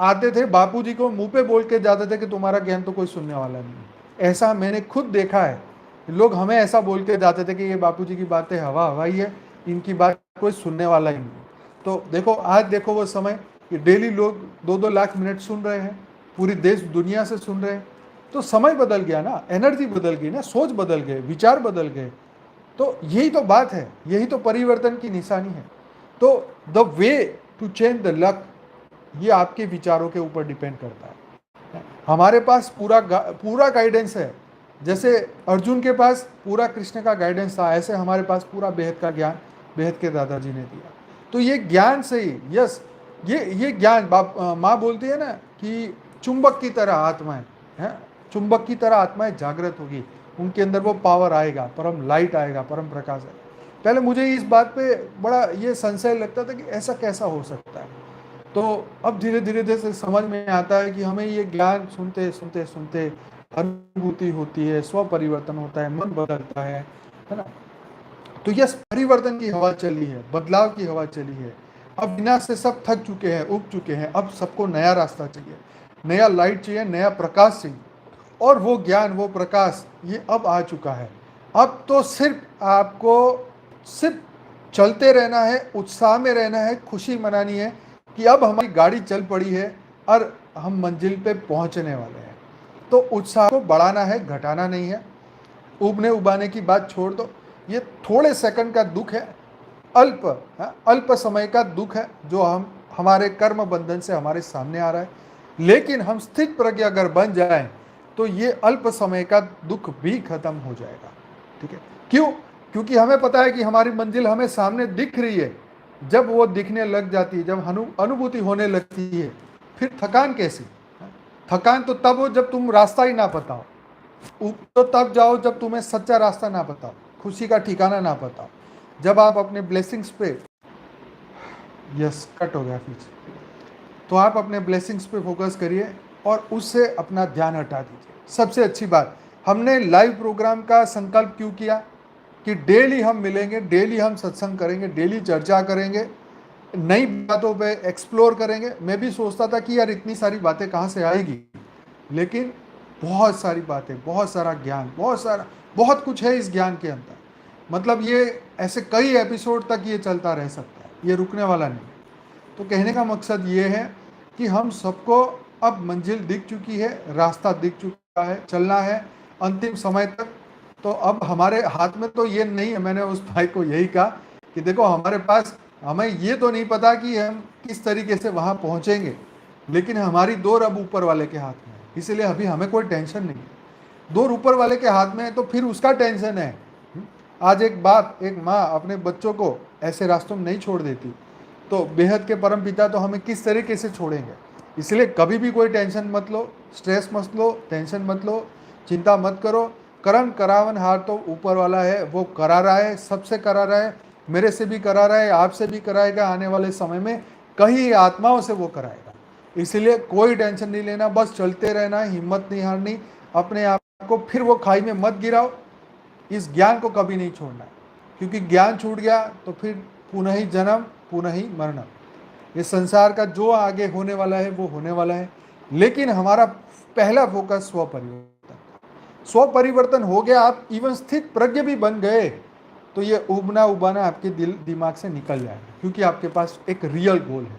आते थे, बापूजी को मुंह पे बोल के जाते थे कि तुम्हारा ज्ञान तो कोई सुनने वाला नहीं। ऐसा मैंने खुद देखा है। लोग हमें ऐसा बोल के जाते थे कि ये बापूजी की बातें हवा हवाई है, इनकी बात कोई सुनने वाला ही नहीं। तो देखो आज देखो वो समय कि डेली लोग 2-2 लाख मिनट सुन रहे हैं, पूरी देश दुनिया से सुन रहे हैं। तो समय बदल गया ना, एनर्जी बदल गई ना, सोच बदल गए, विचार बदल गए। तो यही तो बात है, यही तो परिवर्तन की निशानी है। तो the way to change the luck, ये आपके विचारों के ऊपर डिपेंड करता है। हमारे पास पूरा गाइडेंस है। जैसे अर्जुन के पास पूरा कृष्ण का गाइडेंस था, ऐसे हमारे पास पूरा बेहद का ज्ञान बेहद के दादाजी ने दिया। तो ये ज्ञान से ही, यस, ये ज्ञान माँ बोलती है ना कि चुंबक की तरह आत्माएं हैं, चुंबक की तरह आत्माएं जागृत होगी, उनके अंदर वो पावर आएगा, परम लाइट आएगा, परम प्रकाश आएगा। पहले मुझे इस बात पे बड़ा ये संशय लगता था कि ऐसा कैसा हो सकता है। तो अब धीरे धीरे धीरे समझ में आता है कि हमें ये ज्ञान सुनते सुनते सुनते अनुभूति होती है, स्व परिवर्तन होता है, मन बदलता है ना। तो यस, परिवर्तन की हवा चली है, बदलाव की हवा चली है। अब बिना से सब थक चुके हैं, उब चुके हैं। अब सबको नया रास्ता चाहिए, नया लाइट चाहिए, नया प्रकाश चाहिए। और वो ज्ञान, वो प्रकाश ये अब आ चुका है। अब तो सिर्फ आपको सिर्फ चलते रहना है, उत्साह में रहना है, खुशी मनानी है कि अब हमारी गाड़ी चल पड़ी है और हम मंजिल पे पहुंचने वाले हैं। तो उत्साह को बढ़ाना है, घटाना नहीं है। उबने उबाने की बात छोड़ दो, ये थोड़े सेकंड का दुख है, अल्प समय का दुख है जो हमारे कर्म बंधन से हमारे सामने आ रहा है। लेकिन हम स्थित प्रज्ञ अगर बन जाएं तो ये अल्प समय का दुख भी खत्म हो जाएगा। ठीक है, क्यों? क्योंकि हमें पता है कि हमारी मंजिल हमें सामने दिख रही है। जब वो दिखने लग जाती है, जब अनुभूति होने लगती है, फिर थकान कैसी? थकान तो तब हो जब तुम रास्ता ही ना पता हो। तो तब जाओ जब तुम्हें सच्चा रास्ता ना पता हो, खुशी का ठिकाना ना पता हो। जब आप अपने ब्लेसिंग्स पे, यस कट हो गया फिर, तो आप अपने ब्लेसिंग्स पे फोकस करिए और उससे अपना ध्यान हटा दीजिए। सबसे अच्छी बात, हमने लाइव प्रोग्राम का संकल्प क्यों किया? कि डेली हम मिलेंगे, डेली हम सत्संग करेंगे, डेली चर्चा करेंगे, नई बातों पे एक्सप्लोर करेंगे। मैं भी सोचता था कि यार इतनी सारी बातें कहाँ से आएगी, लेकिन बहुत सारी बातें, बहुत सारा ज्ञान, बहुत कुछ है इस ज्ञान के अंदर। मतलब ये ऐसे कई एपिसोड तक ये चलता रह सकता है, ये रुकने वाला नहीं। तो कहने का मकसद ये है कि हम सबको अब मंजिल दिख चुकी है, रास्ता दिख चुका है, चलना है अंतिम समय तक। तो अब हमारे हाथ में तो ये नहीं है, मैंने उस भाई को यही कहा कि देखो हमारे पास, हमें ये तो नहीं पता कि हम किस तरीके से वहाँ पहुँचेंगे, लेकिन हमारी दौर अब ऊपर वाले के हाथ में है, इसलिए अभी हमें कोई टेंशन नहीं है। दौर ऊपर वाले के हाथ में है तो फिर उसका टेंशन है। आज एक बाप, एक माँ अपने बच्चों को ऐसे रास्तों में नहीं छोड़ देती, तो बेहद के परम पिता तो हमें किस तरीके से छोड़ेंगे। इसलिए कभी भी कोई टेंशन मत लो, स्ट्रेस मत लो, टेंशन मत लो, चिंता मत करो। करन करावन हार तो ऊपर वाला है, वो करा रहा है, सबसे करा रहा है, मेरे से भी करा रहा है, आपसे भी कराएगा, आने वाले समय में कई आत्माओं से वो कराएगा। इसलिए कोई टेंशन नहीं लेना, बस चलते रहना, हिम्मत नहीं हारनी, अपने आप को फिर वो खाई में मत गिराओ। इस ज्ञान को कभी नहीं छोड़ना है, क्योंकि ज्ञान छूट गया तो फिर पुनः ही जन्म, पुनः ही मरना। ये संसार का जो आगे होने वाला है वो होने वाला है, लेकिन हमारा पहला फोकस स्व परिवर्तन। स्व परिवर्तन हो गया, आप इवन स्थित प्रज्ञ भी बन गए, तो ये उबना उबाना आपके दिल दिमाग से निकल जाएगा, क्योंकि आपके पास एक रियल गोल है,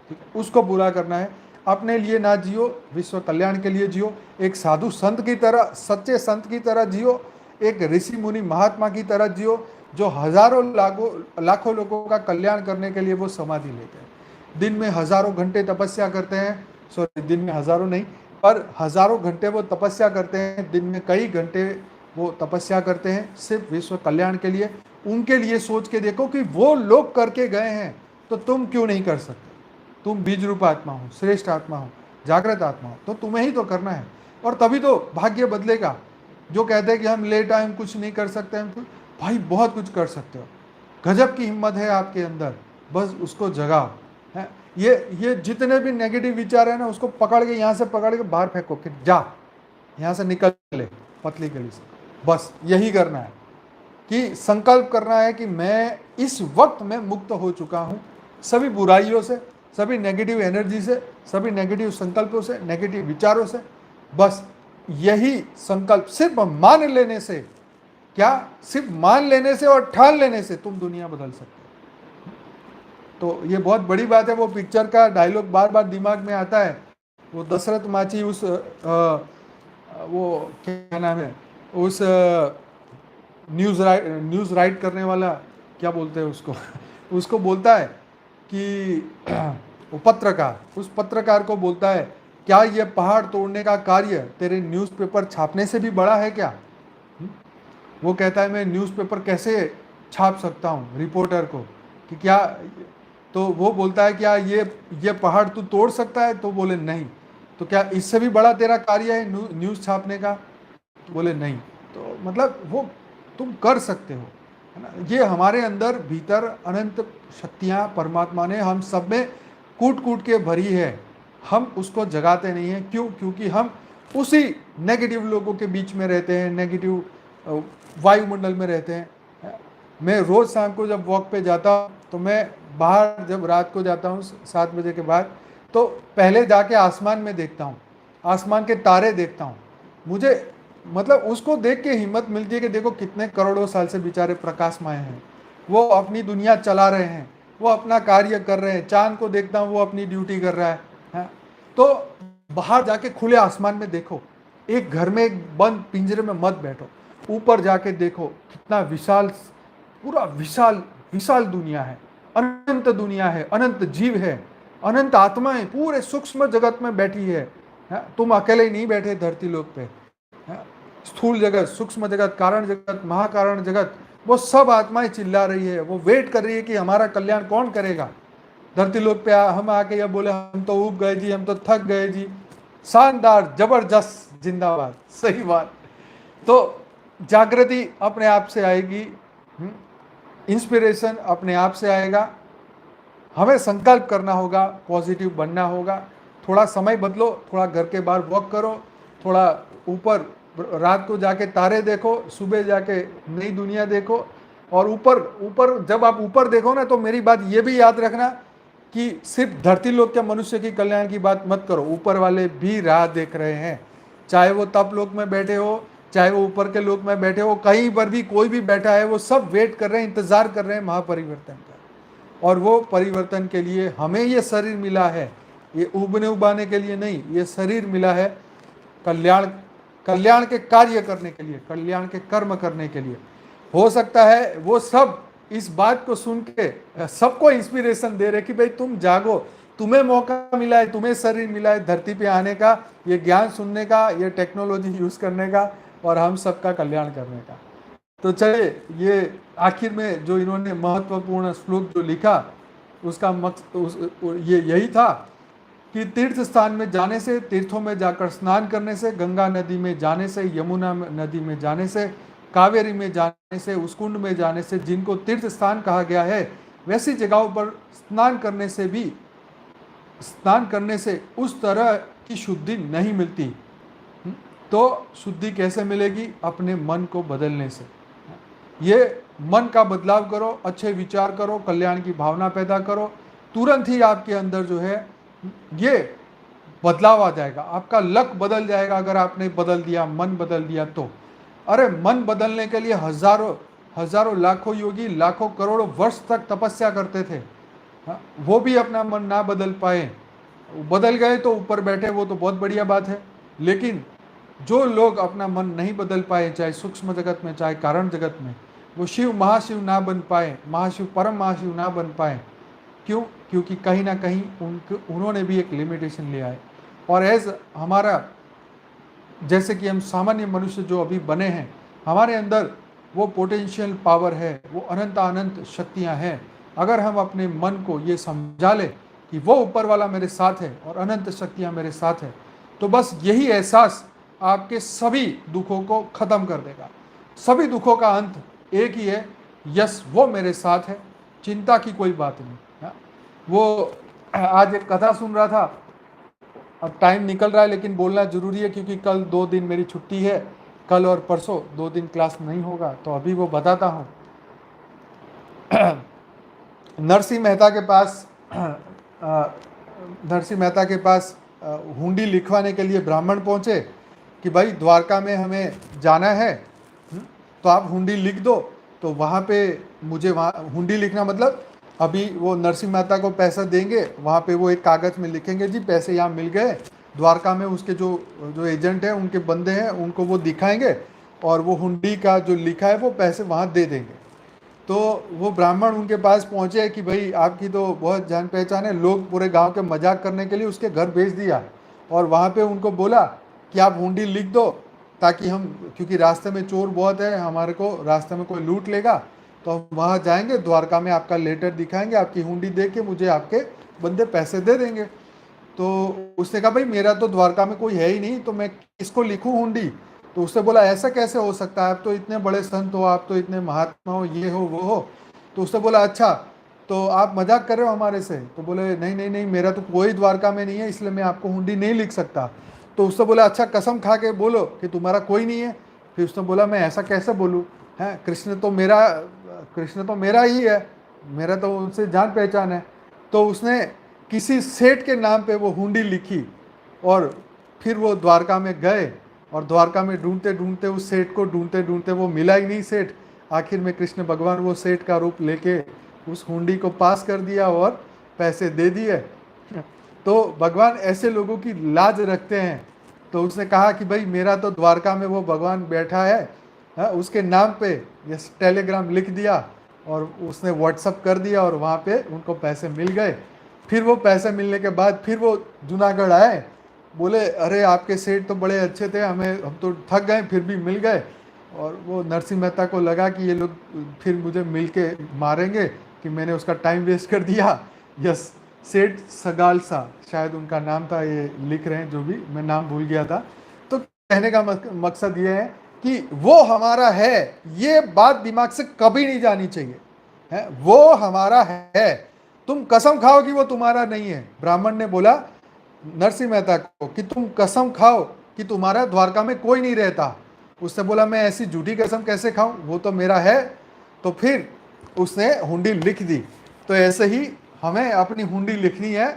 ठीक है, उसको पूरा करना है। अपने लिए ना जियो, विश्व कल्याण के लिए जियो, एक साधु संत की तरह, सच्चे संत की तरह जियो, एक ऋषि मुनि महात्मा की तरह जियो, जो हजारों लाखों लोगों का कल्याण करने के लिए वो समाधि लेते हैं। दिन में हजारों घंटे तपस्या करते हैं, सॉरी दिन में हजारों नहीं, पर हजारों घंटे वो तपस्या करते हैं, दिन में कई घंटे वो तपस्या करते हैं सिर्फ विश्व कल्याण के लिए। उनके लिए सोच के देखो कि वो लोग करके गए हैं, तो तुम क्यों नहीं कर सकते? तुम बीज रूप आत्मा हो, श्रेष्ठ आत्मा हो, जागृत आत्मा हो, तो तुम्हें ही तो करना है, और तभी तो भाग्य बदलेगा। जो कहते हैं कि हम लेट आए, हम कुछ नहीं कर सकते, हम भाई बहुत कुछ कर सकते हो। गजब की हिम्मत है आपके अंदर, बस उसको जगाओ। है ये जितने भी नेगेटिव विचार है ना, उसको पकड़ के, यहाँ से पकड़ के बाहर फेंको कि जा, यहाँ से निकल ले पतली गली से। बस यही करना है, कि संकल्प करना है कि मैं इस वक्त में मुक्त हो चुका हूँ सभी बुराइयों से, सभी नेगेटिव एनर्जी से, सभी नेगेटिव संकल्पों से, नेगेटिव विचारों से। बस यही संकल्प सिर्फ मान लेने से, क्या सिर्फ मान लेने से और ठान लेने से तुम दुनिया बदल सकते हो। तो ये बहुत बड़ी बात है। वो पिक्चर का डायलॉग बार बार दिमाग में आता है, वो दशरथ माची उस वो क्या नाम है, उस न्यूज़ राइट करने वाला, क्या बोलते हैं उसको उसको बोलता है कि वो पत्रकार, उस पत्रकार को बोलता है, क्या ये पहाड़ तोड़ने का कार्य तेरे न्यूज़पेपर छापने से भी बड़ा है क्या? वो कहता है मैं न्यूज़पेपर कैसे छाप सकता हूँ रिपोर्टर को, कि क्या, तो वो बोलता है क्या ये पहाड़ तू तोड़ सकता है? तो बोले नहीं। तो क्या इससे भी बड़ा तेरा कार्य है न्यूज़ छापने का? तो बोले नहीं। तो मतलब वो तुम कर सकते हो, है ना। ये हमारे अंदर भीतर अनंत शक्तियाँ परमात्मा ने हम सब में कूट कूट के भरी है, हम उसको जगाते नहीं हैं। क्यों? क्योंकि हम उसी नेगेटिव लोगों के बीच में रहते हैं, नेगेटिव वायुमंडल में रहते हैं। मैं रोज़ शाम को जब वॉक पे जाता हूँ, तो मैं बाहर जब रात को जाता हूँ 7 बजे के बाद, तो पहले जाके आसमान में देखता हूँ, आसमान के तारे देखता हूँ। मुझे मतलब उसको देख के हिम्मत मिलती है कि देखो कितने करोड़ों साल से बेचारे प्रकाशमय हैं, वो अपनी दुनिया चला रहे हैं, वो अपना कार्य कर रहे हैं। चांद को देखता हूँ, वो अपनी ड्यूटी कर रहा है। तो बाहर जाके खुले आसमान में देखो, एक घर में एक बंद पिंजरे में मत बैठो, ऊपर जाके देखो कितना विशाल, पूरा विशाल विशाल दुनिया है, अनंत दुनिया है, अनंत जीव है, अनंत आत्माएं पूरे सूक्ष्म जगत में बैठी है। तुम अकेले ही नहीं बैठे धरती लोक पे। स्थूल जगत, सूक्ष्म जगत, कारण जगत, महाकारण जगत, वो सब आत्माएं चिल्ला रही है, वो वेट कर रही है कि हमारा कल्याण कौन करेगा। धरती लोक पे हम आके ये बोले हम तो ऊब गए जी, हम तो थक गए जी, शानदार जबरदस्त जिंदाबाद, सही बात। तो जागृति अपने आप से आएगी, इंस्पिरेशन अपने आप से आएगा। हमें संकल्प करना होगा, पॉजिटिव बनना होगा। थोड़ा समय बदलो, थोड़ा घर के बाहर वॉक करो, थोड़ा ऊपर रात को जाके तारे देखो, सुबह जाके नई दुनिया देखो। और ऊपर ऊपर जब आप ऊपर देखो ना, तो मेरी बात ये भी याद रखना कि सिर्फ धरती लोक के मनुष्य की कल्याण की बात मत करो, ऊपर वाले भी राह देख रहे हैं। चाहे वो तप लोक में बैठे हो, चाहे वो ऊपर के लोक में बैठे हो, कहीं पर भी कोई भी बैठा है, वो सब वेट कर रहे हैं, इंतजार कर रहे हैं महापरिवर्तन का। और वो परिवर्तन के लिए हमें ये शरीर मिला है, ये उबने उबाने के लिए नहीं, ये शरीर मिला है कल्याण कल्याण के कार्य करने के लिए, कल्याण के कर्म करने के लिए। हो सकता है वो सब इस बात को सुन के सबको इंस्पिरेशन दे रहे कि भाई तुम जागो, तुम्हें मौका मिला है, तुम्हें शरीर मिला है धरती पे आने का, ये ज्ञान सुनने का, ये टेक्नोलॉजी यूज करने का और हम सबका कल्याण करने का। तो चलिए, ये आखिर में जो इन्होंने महत्वपूर्ण श्लोक जो लिखा उसका मकसद ये यही था कि तीर्थ स्थान में जाने से, तीर्थों में जाकर स्नान करने से, गंगा नदी में जाने से, यमुना नदी में जाने से, कावेरी में जाने से, उस कुंड में जाने से, जिनको तीर्थ स्थान कहा गया है, वैसी जगहों पर स्नान करने से भी, स्नान करने से उस तरह की शुद्धि नहीं मिलती। तो शुद्धि कैसे मिलेगी? अपने मन को बदलने से। ये मन का बदलाव करो, अच्छे विचार करो, कल्याण की भावना पैदा करो, तुरंत ही आपके अंदर जो है ये बदलाव आ जाएगा, आपका लक बदल जाएगा। अगर आपने बदल दिया, मन बदल दिया तो। अरे मन बदलने के लिए हजारों हजारों लाखों योगी लाखों करोड़ों वर्ष तक तपस्या करते थे, वो भी अपना मन ना बदल पाए। बदल गए तो ऊपर बैठे, वो तो बहुत बढ़िया बात है। लेकिन जो लोग अपना मन नहीं बदल पाए, चाहे सूक्ष्म जगत में चाहे कारण जगत में, वो शिव महाशिव ना बन पाए, महाशिव परम महाशिव ना बन पाए। क्यों? क्योंकि कहीं ना कहीं उन्होंने भी एक लिमिटेशन लिया है। और एज हमारा, जैसे कि हम सामान्य मनुष्य जो अभी बने हैं, हमारे अंदर वो पोटेंशियल पावर है, वो अनंत अनंत शक्तियां हैं। अगर हम अपने मन को ये समझा ले कि वो ऊपर वाला मेरे साथ है और अनंत शक्तियां मेरे साथ है, तो बस यही एहसास आपके सभी दुखों को खत्म कर देगा। सभी दुखों का अंत एक ही है, यस वो मेरे साथ है, चिंता की कोई बात नहीं। वो आज एक कथा सुन रहा था, अब टाइम निकल रहा है लेकिन बोलना जरूरी है क्योंकि कल 2 दिन मेरी छुट्टी है, कल और परसों 2 दिन क्लास नहीं होगा, तो अभी वो बताता हूँ। नरसिंह मेहता के पास हुंडी लिखवाने के लिए ब्राह्मण पहुंचे कि भाई द्वारका में हमें जाना है, तो आप हुंडी लिख दो। तो वहाँ पे मुझे, वहाँ हुंडी लिखना मतलब अभी वो नरसिंह मेहता को पैसा देंगे, वहाँ पे वो एक कागज़ में लिखेंगे जी पैसे यहाँ मिल गए, द्वारका में उसके जो एजेंट हैं, उनके बंदे हैं, उनको वो दिखाएंगे और वो हुंडी का जो लिखा है वो पैसे वहाँ दे देंगे। तो वो ब्राह्मण उनके पास पहुँचे कि भाई आपकी तो बहुत जान पहचान है, लोग पूरे गांव के मजाक करने के लिए उसके घर भेज दिया और वहाँ पे उनको बोला कि आप हुंडी लिख दो ताकि हम, क्योंकि रास्ते में चोर बहुत है, हमारे को रास्ते में कोई लूट लेगा, तो हम वहाँ जाएंगे, द्वारका में आपका लेटर दिखाएंगे, आपकी हुंडी दे के मुझे आपके बंदे पैसे दे देंगे। तो उसने कहा भाई मेरा तो द्वारका में कोई है ही नहीं, तो मैं किसको लिखूँ हुंडी? तो उसने बोला ऐसा कैसे हो सकता है, आप तो इतने बड़े संत हो, आप तो इतने महात्मा हो, ये हो वो हो। तो उसने बोला अच्छा तो आप मजाक कर रहे हो हमारे से? तो बोले नहीं नहीं नहीं, मेरा तो कोई द्वारका में नहीं है, इसलिए मैं आपको हुंडी नहीं लिख सकता। तो उसने बोला अच्छा कसम खा के बोलो कि तुम्हारा कोई नहीं है। फिर उसने बोला मैं ऐसा कैसे बोलूँ, हैं कृष्ण तो मेरा ही है, मेरा तो उनसे जान पहचान है। तो उसने किसी सेठ के नाम पे वो हुंडी लिखी और फिर वो द्वारका में गए और द्वारका में ढूंढते ढूंढते उस सेठ को ढूंढते ढूंढते वो मिला ही नहीं सेठ। आखिर में कृष्ण भगवान वो सेठ का रूप लेके उस हुंडी को पास कर दिया और पैसे दे दिए। तो भगवान ऐसे लोगों की लाज रखते हैं। तो उसने कहा कि भाई मेरा तो द्वारका में वो भगवान बैठा है, उसके नाम पे ये टेलीग्राम लिख दिया और उसने व्हाट्सअप कर दिया और वहाँ पे उनको पैसे मिल गए। फिर वो पैसे मिलने के बाद फिर वो जूनागढ़ आए, बोले अरे आपके सेठ तो बड़े अच्छे थे, हम तो थक गए फिर भी मिल गए। और वो नरसिंह मेहता को लगा कि ये लोग फिर मुझे मिल के मारेंगे कि मैंने उसका टाइम वेस्ट कर दिया। यस, सेठ सगालसा शायद उनका नाम था, ये लिख रहे हैं जो भी, मैं नाम भूल गया था। तो कहने का मकसद ये है कि वो हमारा है, ये बात दिमाग से कभी नहीं जानी चाहिए, है वो हमारा है, तुम कसम खाओ कि वो तुम्हारा नहीं है। ब्राह्मण ने बोला नरसिंह मेहता को कि तुम कसम खाओ कि तुम्हारा द्वारका में कोई नहीं रहता। उसने बोला मैं ऐसी झूठी कसम कैसे खाऊं, वो तो मेरा है। तो फिर उसने हुंडी लिख दी। तो ऐसे ही हमें अपनी हुंडी लिखनी है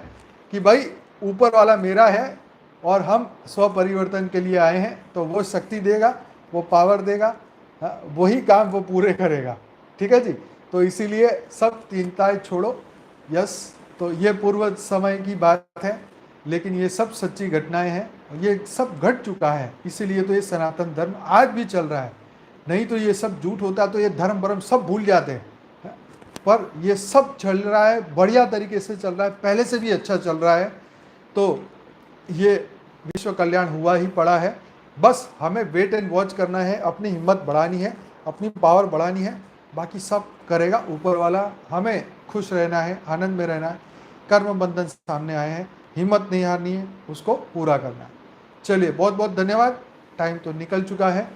कि भाई ऊपर वाला मेरा है और हम स्व परिवर्तन के लिए आए हैं, तो वो शक्ति देगा, वो पावर देगा, वही काम वो पूरे करेगा। ठीक है जी। तो इसीलिए सब चिंताएं छोड़ो। यस, तो ये पूर्व समय की बात है, लेकिन ये सब सच्ची घटनाएं हैं, ये सब घट चुका है, इसीलिए तो ये सनातन धर्म आज भी चल रहा है। नहीं तो ये सब झूठ होता तो ये धर्म भरम सब भूल जाते हैं। पर ये सब चल रहा है, बढ़िया तरीके से चल रहा है, पहले से भी अच्छा चल रहा है। तो ये विश्व कल्याण हुआ ही पड़ा है। बस हमें वेट एंड वॉच करना है, अपनी हिम्मत बढ़ानी है, अपनी पावर बढ़ानी है, बाकी सब करेगा ऊपर वाला। हमें खुश रहना है, आनंद में रहना है। कर्म बंधन सामने आए हैं, हिम्मत नहीं हारनी है, उसको पूरा करना है। चलिए, बहुत बहुत धन्यवाद। टाइम तो निकल चुका है,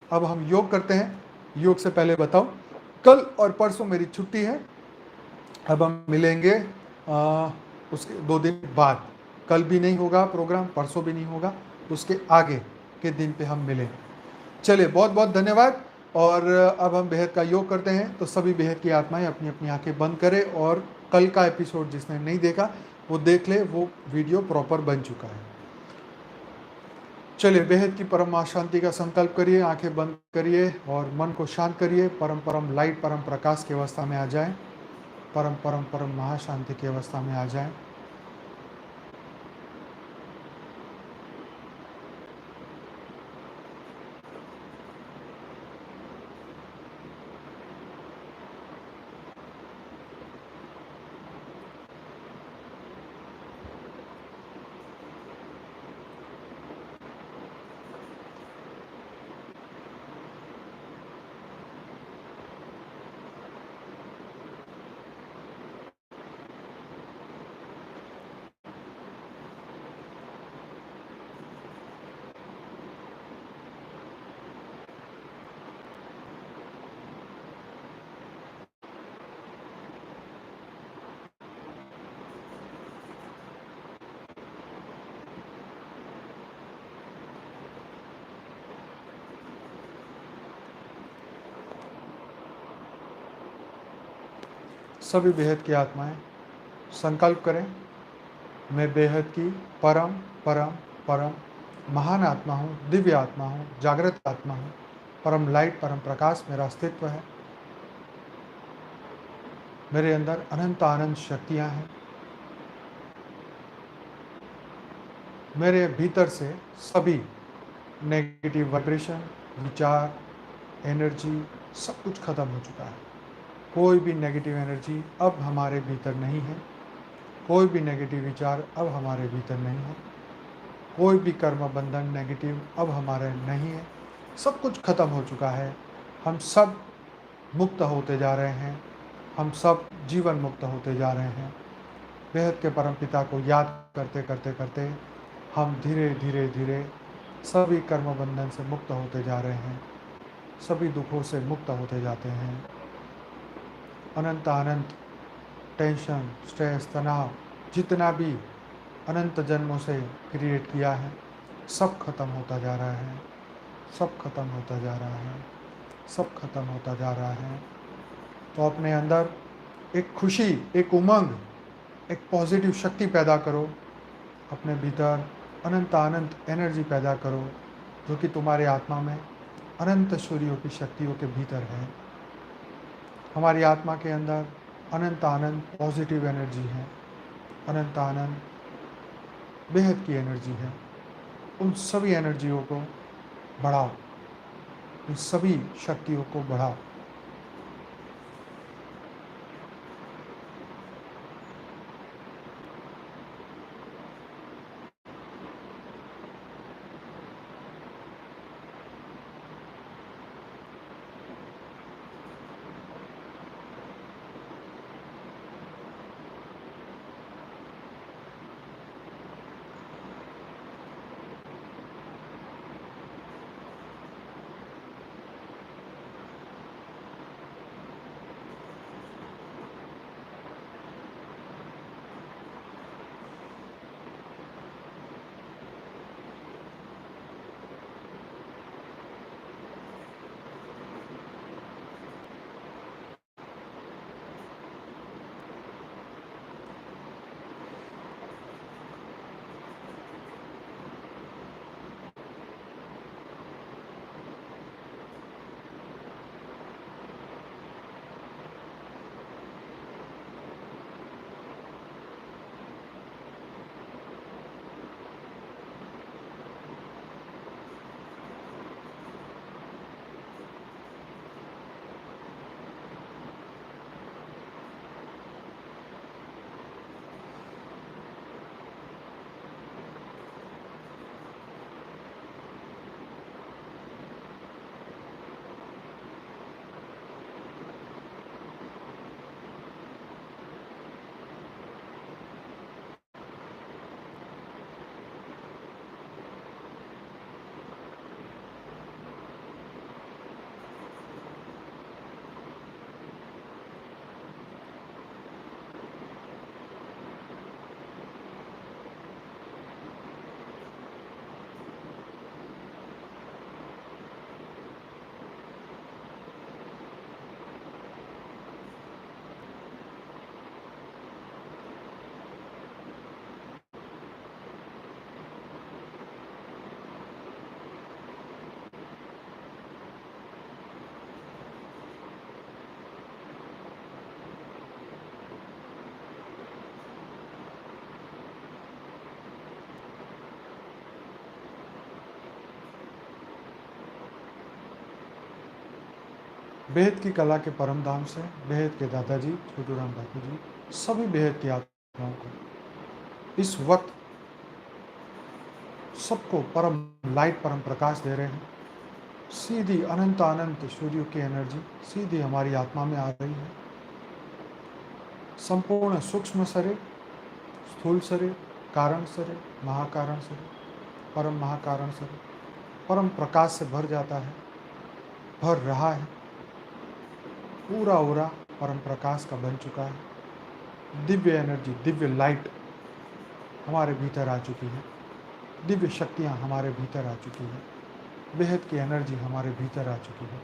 अब हम योग करते हैं। योग से पहले बताऊं, कल और परसों मेरी छुट्टी है। अब हम मिलेंगे उसके 2 दिन बाद। कल भी नहीं होगा प्रोग्राम, परसों भी नहीं होगा, उसके आगे के दिन पे हम मिलेंगे। चलिए, बहुत बहुत धन्यवाद। और अब हम बेहद का योग करते हैं। तो सभी बेहद की आत्माएं अपनी अपनी आंखें बंद करें और कल का एपिसोड जिसने नहीं देखा वो देख ले, वो वीडियो प्रॉपर बन चुका है। चलिए, बेहद की परम शांति का संकल्प करिए, आंखें बंद करिए और मन को शांत करिए। परम परम लाइट, परम प्रकाश की अवस्था में आ जाएं। परम परम परम महाशांति की अवस्था में आ जाएं। सभी बेहद की आत्माएं संकल्प करें, मैं बेहद की परम परम परम महान आत्मा हूँ, दिव्य आत्मा हूँ, जागृत आत्मा हूँ। परम लाइट, परम प्रकाश मेरा अस्तित्व है। मेरे अंदर अनंत आनंद शक्तियाँ हैं। मेरे भीतर से सभी नेगेटिव वाइब्रेशन, विचार, एनर्जी सब कुछ खत्म हो चुका है। कोई भी नेगेटिव एनर्जी अब हमारे भीतर नहीं है। कोई भी नेगेटिव विचार अब हमारे भीतर नहीं है। कोई भी कर्म बंधन नेगेटिव अब हमारे नहीं है। सब कुछ खत्म हो चुका है। हम सब मुक्त होते जा रहे हैं। हम सब जीवन मुक्त होते जा रहे हैं। बेहद के परम पिता को याद करते करते करते हम धीरे धीरे धीरे सभी कर्म बंधन से मुक्त होते जा रहे हैं। सभी दुखों से मुक्त होते जाते हैं। अनंत अनंत टेंशन, स्ट्रेस, तनाव जितना भी अनंत जन्मों से क्रिएट किया है, सब खत्म होता जा रहा है। सब खत्म होता जा रहा है। सब खत्म होता जा रहा है। तो अपने अंदर एक खुशी, एक उमंग, एक पॉजिटिव शक्ति पैदा करो। अपने भीतर अनंत अनंत एनर्जी पैदा करो, जो कि तुम्हारे आत्मा में अनंत सूर्यों की शक्तियों के भीतर है। हमारी आत्मा के अंदर अनंत आनंद पॉजिटिव एनर्जी है। अनंत आनंद बेहद की एनर्जी है। उन सभी एनर्जियों को बढ़ाओ, उन सभी शक्तियों को बढ़ाओ। बेहद की कला के परम धाम से बेहद के दादाजी छोटू राम ठाकुर जी सभी बेहद की आत्माओं को इस वक्त सबको परम लाइट परम प्रकाश दे रहे हैं। सीधी अनंत अनंत सूर्य की एनर्जी सीधी हमारी आत्मा में आ रही है। संपूर्ण सूक्ष्म शरीर, स्थूल शरीर, कारण शरीर, महाकारण शरीर, परम महाकारण शरीर परम प्रकाश से भर जाता है, भर रहा है। पूरा ओरा परम प्रकाश का बन चुका है। दिव्य एनर्जी, दिव्य लाइट हमारे भीतर आ चुकी है। दिव्य शक्तियाँ हमारे भीतर आ चुकी है। बेहद की एनर्जी हमारे भीतर आ चुकी है।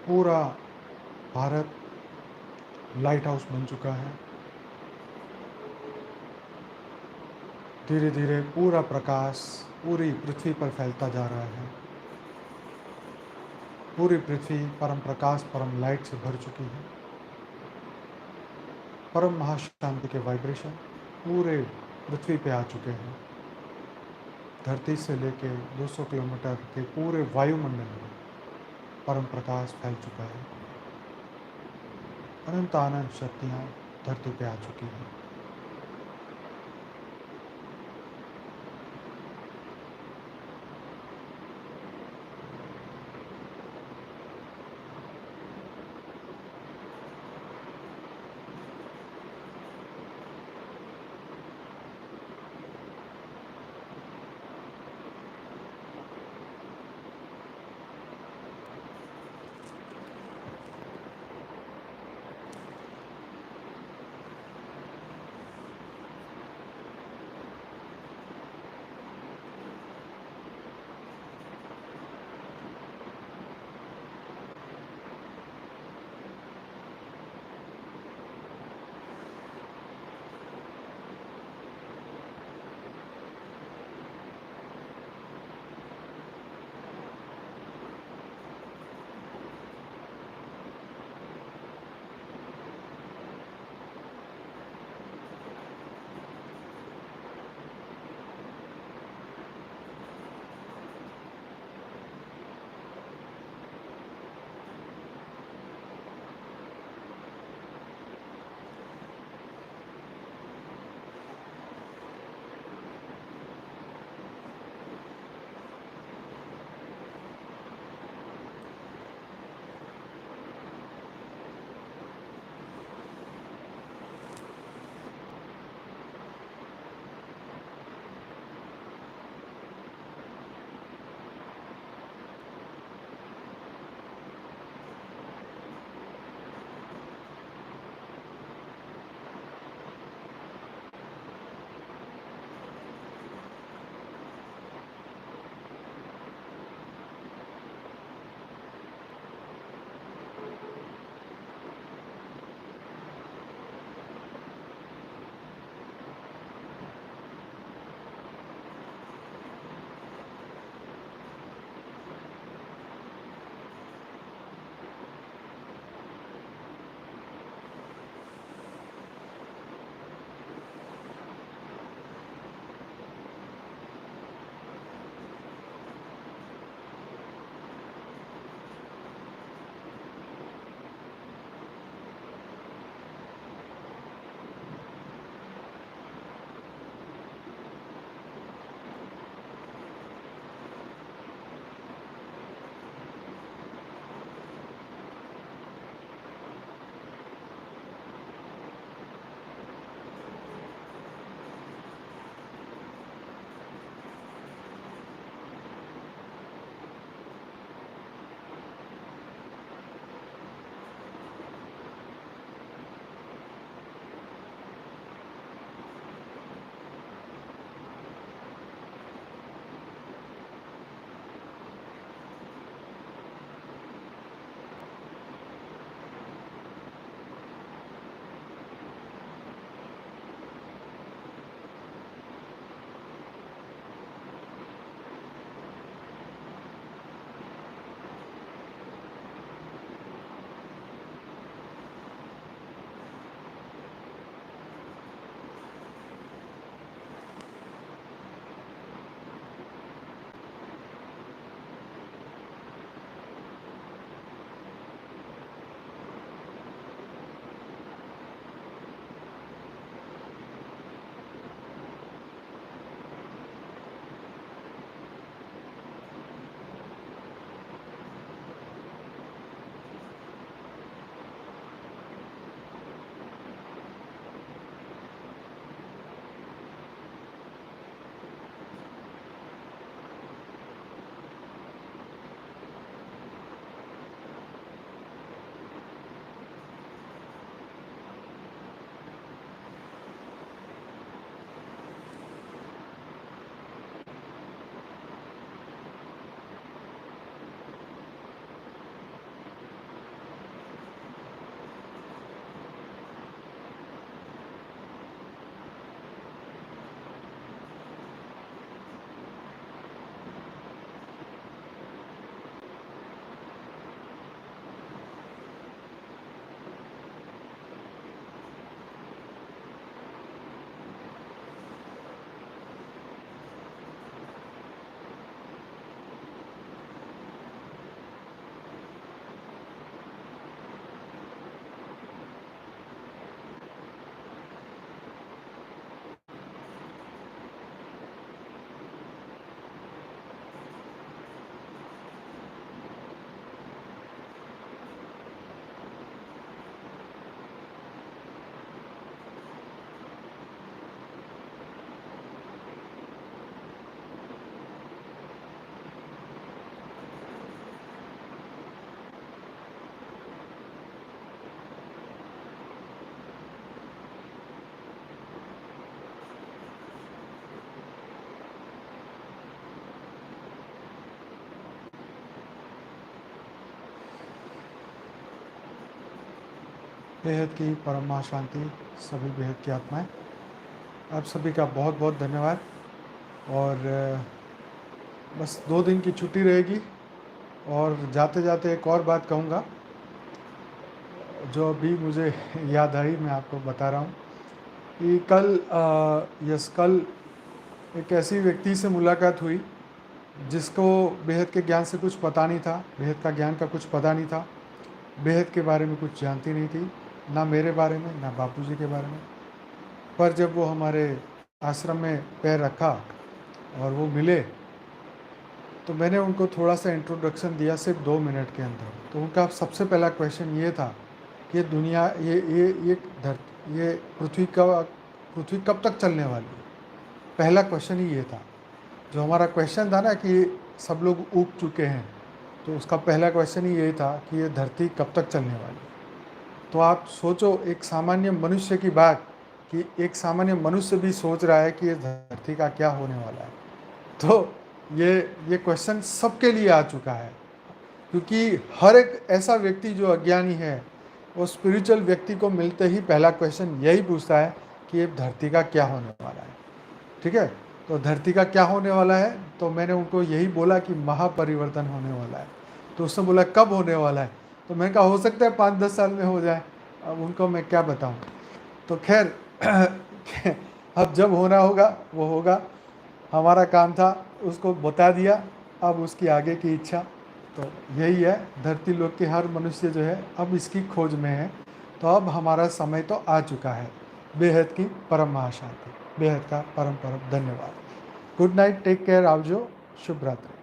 पूरा भारत लाइट हाउस बन चुका है। धीरे धीरे पूरा प्रकाश पूरी पृथ्वी पर फैलता जा रहा है। पूरी पृथ्वी परम प्रकाश परम लाइट से भर चुकी है। परम महाशांति के वाइब्रेशन पूरे पृथ्वी पे आ चुके हैं। धरती से लेके 200 किलोमीटर के पूरे वायुमंडल में परम प्रकाश फैल चुका है। अनंत आनंद शक्तियाँ धरती पे आ चुकी हैं। बेहद की परम शांति, सभी बेहद की आत्माएं, आप सभी का बहुत बहुत धन्यवाद। और बस 2 दिन की छुट्टी रहेगी। और जाते जाते एक और बात कहूँगा जो अभी मुझे याद आई, मैं आपको बता रहा हूँ कि कल एक ऐसी व्यक्ति से मुलाकात हुई जिसको बेहद के ज्ञान से कुछ पता नहीं था, बेहद का ज्ञान का कुछ पता नहीं था, बेहद के बारे में कुछ जानती नहीं थी, ना मेरे बारे में ना बापूजी के बारे में। पर जब वो हमारे आश्रम में पैर रखा और वो मिले तो मैंने उनको थोड़ा सा इंट्रोडक्शन दिया, सिर्फ 2 मिनट के अंदर। तो उनका सबसे पहला क्वेश्चन ये था कि दुनिया ये पृथ्वी कब तक चलने वाली है। पहला क्वेश्चन ही ये था। जो हमारा क्वेश्चन था ना कि सब लोग उग चुके हैं, तो उसका पहला क्वेश्चन ही ये था कि ये धरती कब तक चलने वाली है। तो आप सोचो, एक सामान्य मनुष्य की बात, कि एक सामान्य मनुष्य भी सोच रहा है कि ये धरती का क्या होने वाला है। तो ये क्वेश्चन सबके लिए आ चुका है, क्योंकि हर एक ऐसा व्यक्ति जो अज्ञानी है वो स्पिरिचुअल व्यक्ति को मिलते ही पहला क्वेश्चन यही पूछता है कि ये धरती का क्या होने वाला है। ठीक है, तो धरती का क्या होने वाला है, तो मैंने उनको यही बोला कि महापरिवर्तन होने वाला है। तो उसने बोला कब होने वाला है, तो मैंने कहा हो सकता है 5-10 साल में हो जाए। अब उनको मैं क्या बताऊं। तो खैर अब जब होना होगा वो होगा। हमारा काम था उसको बता दिया, अब उसकी आगे की इच्छा। तो यही है, धरती लोक के हर मनुष्य जो है अब इसकी खोज में है। तो अब हमारा समय तो आ चुका है। बेहद की परम महाशांति, बेहद का परम परम धन्यवाद। गुड नाइट, टेक केयर, आवजो, शुभ रात्रि।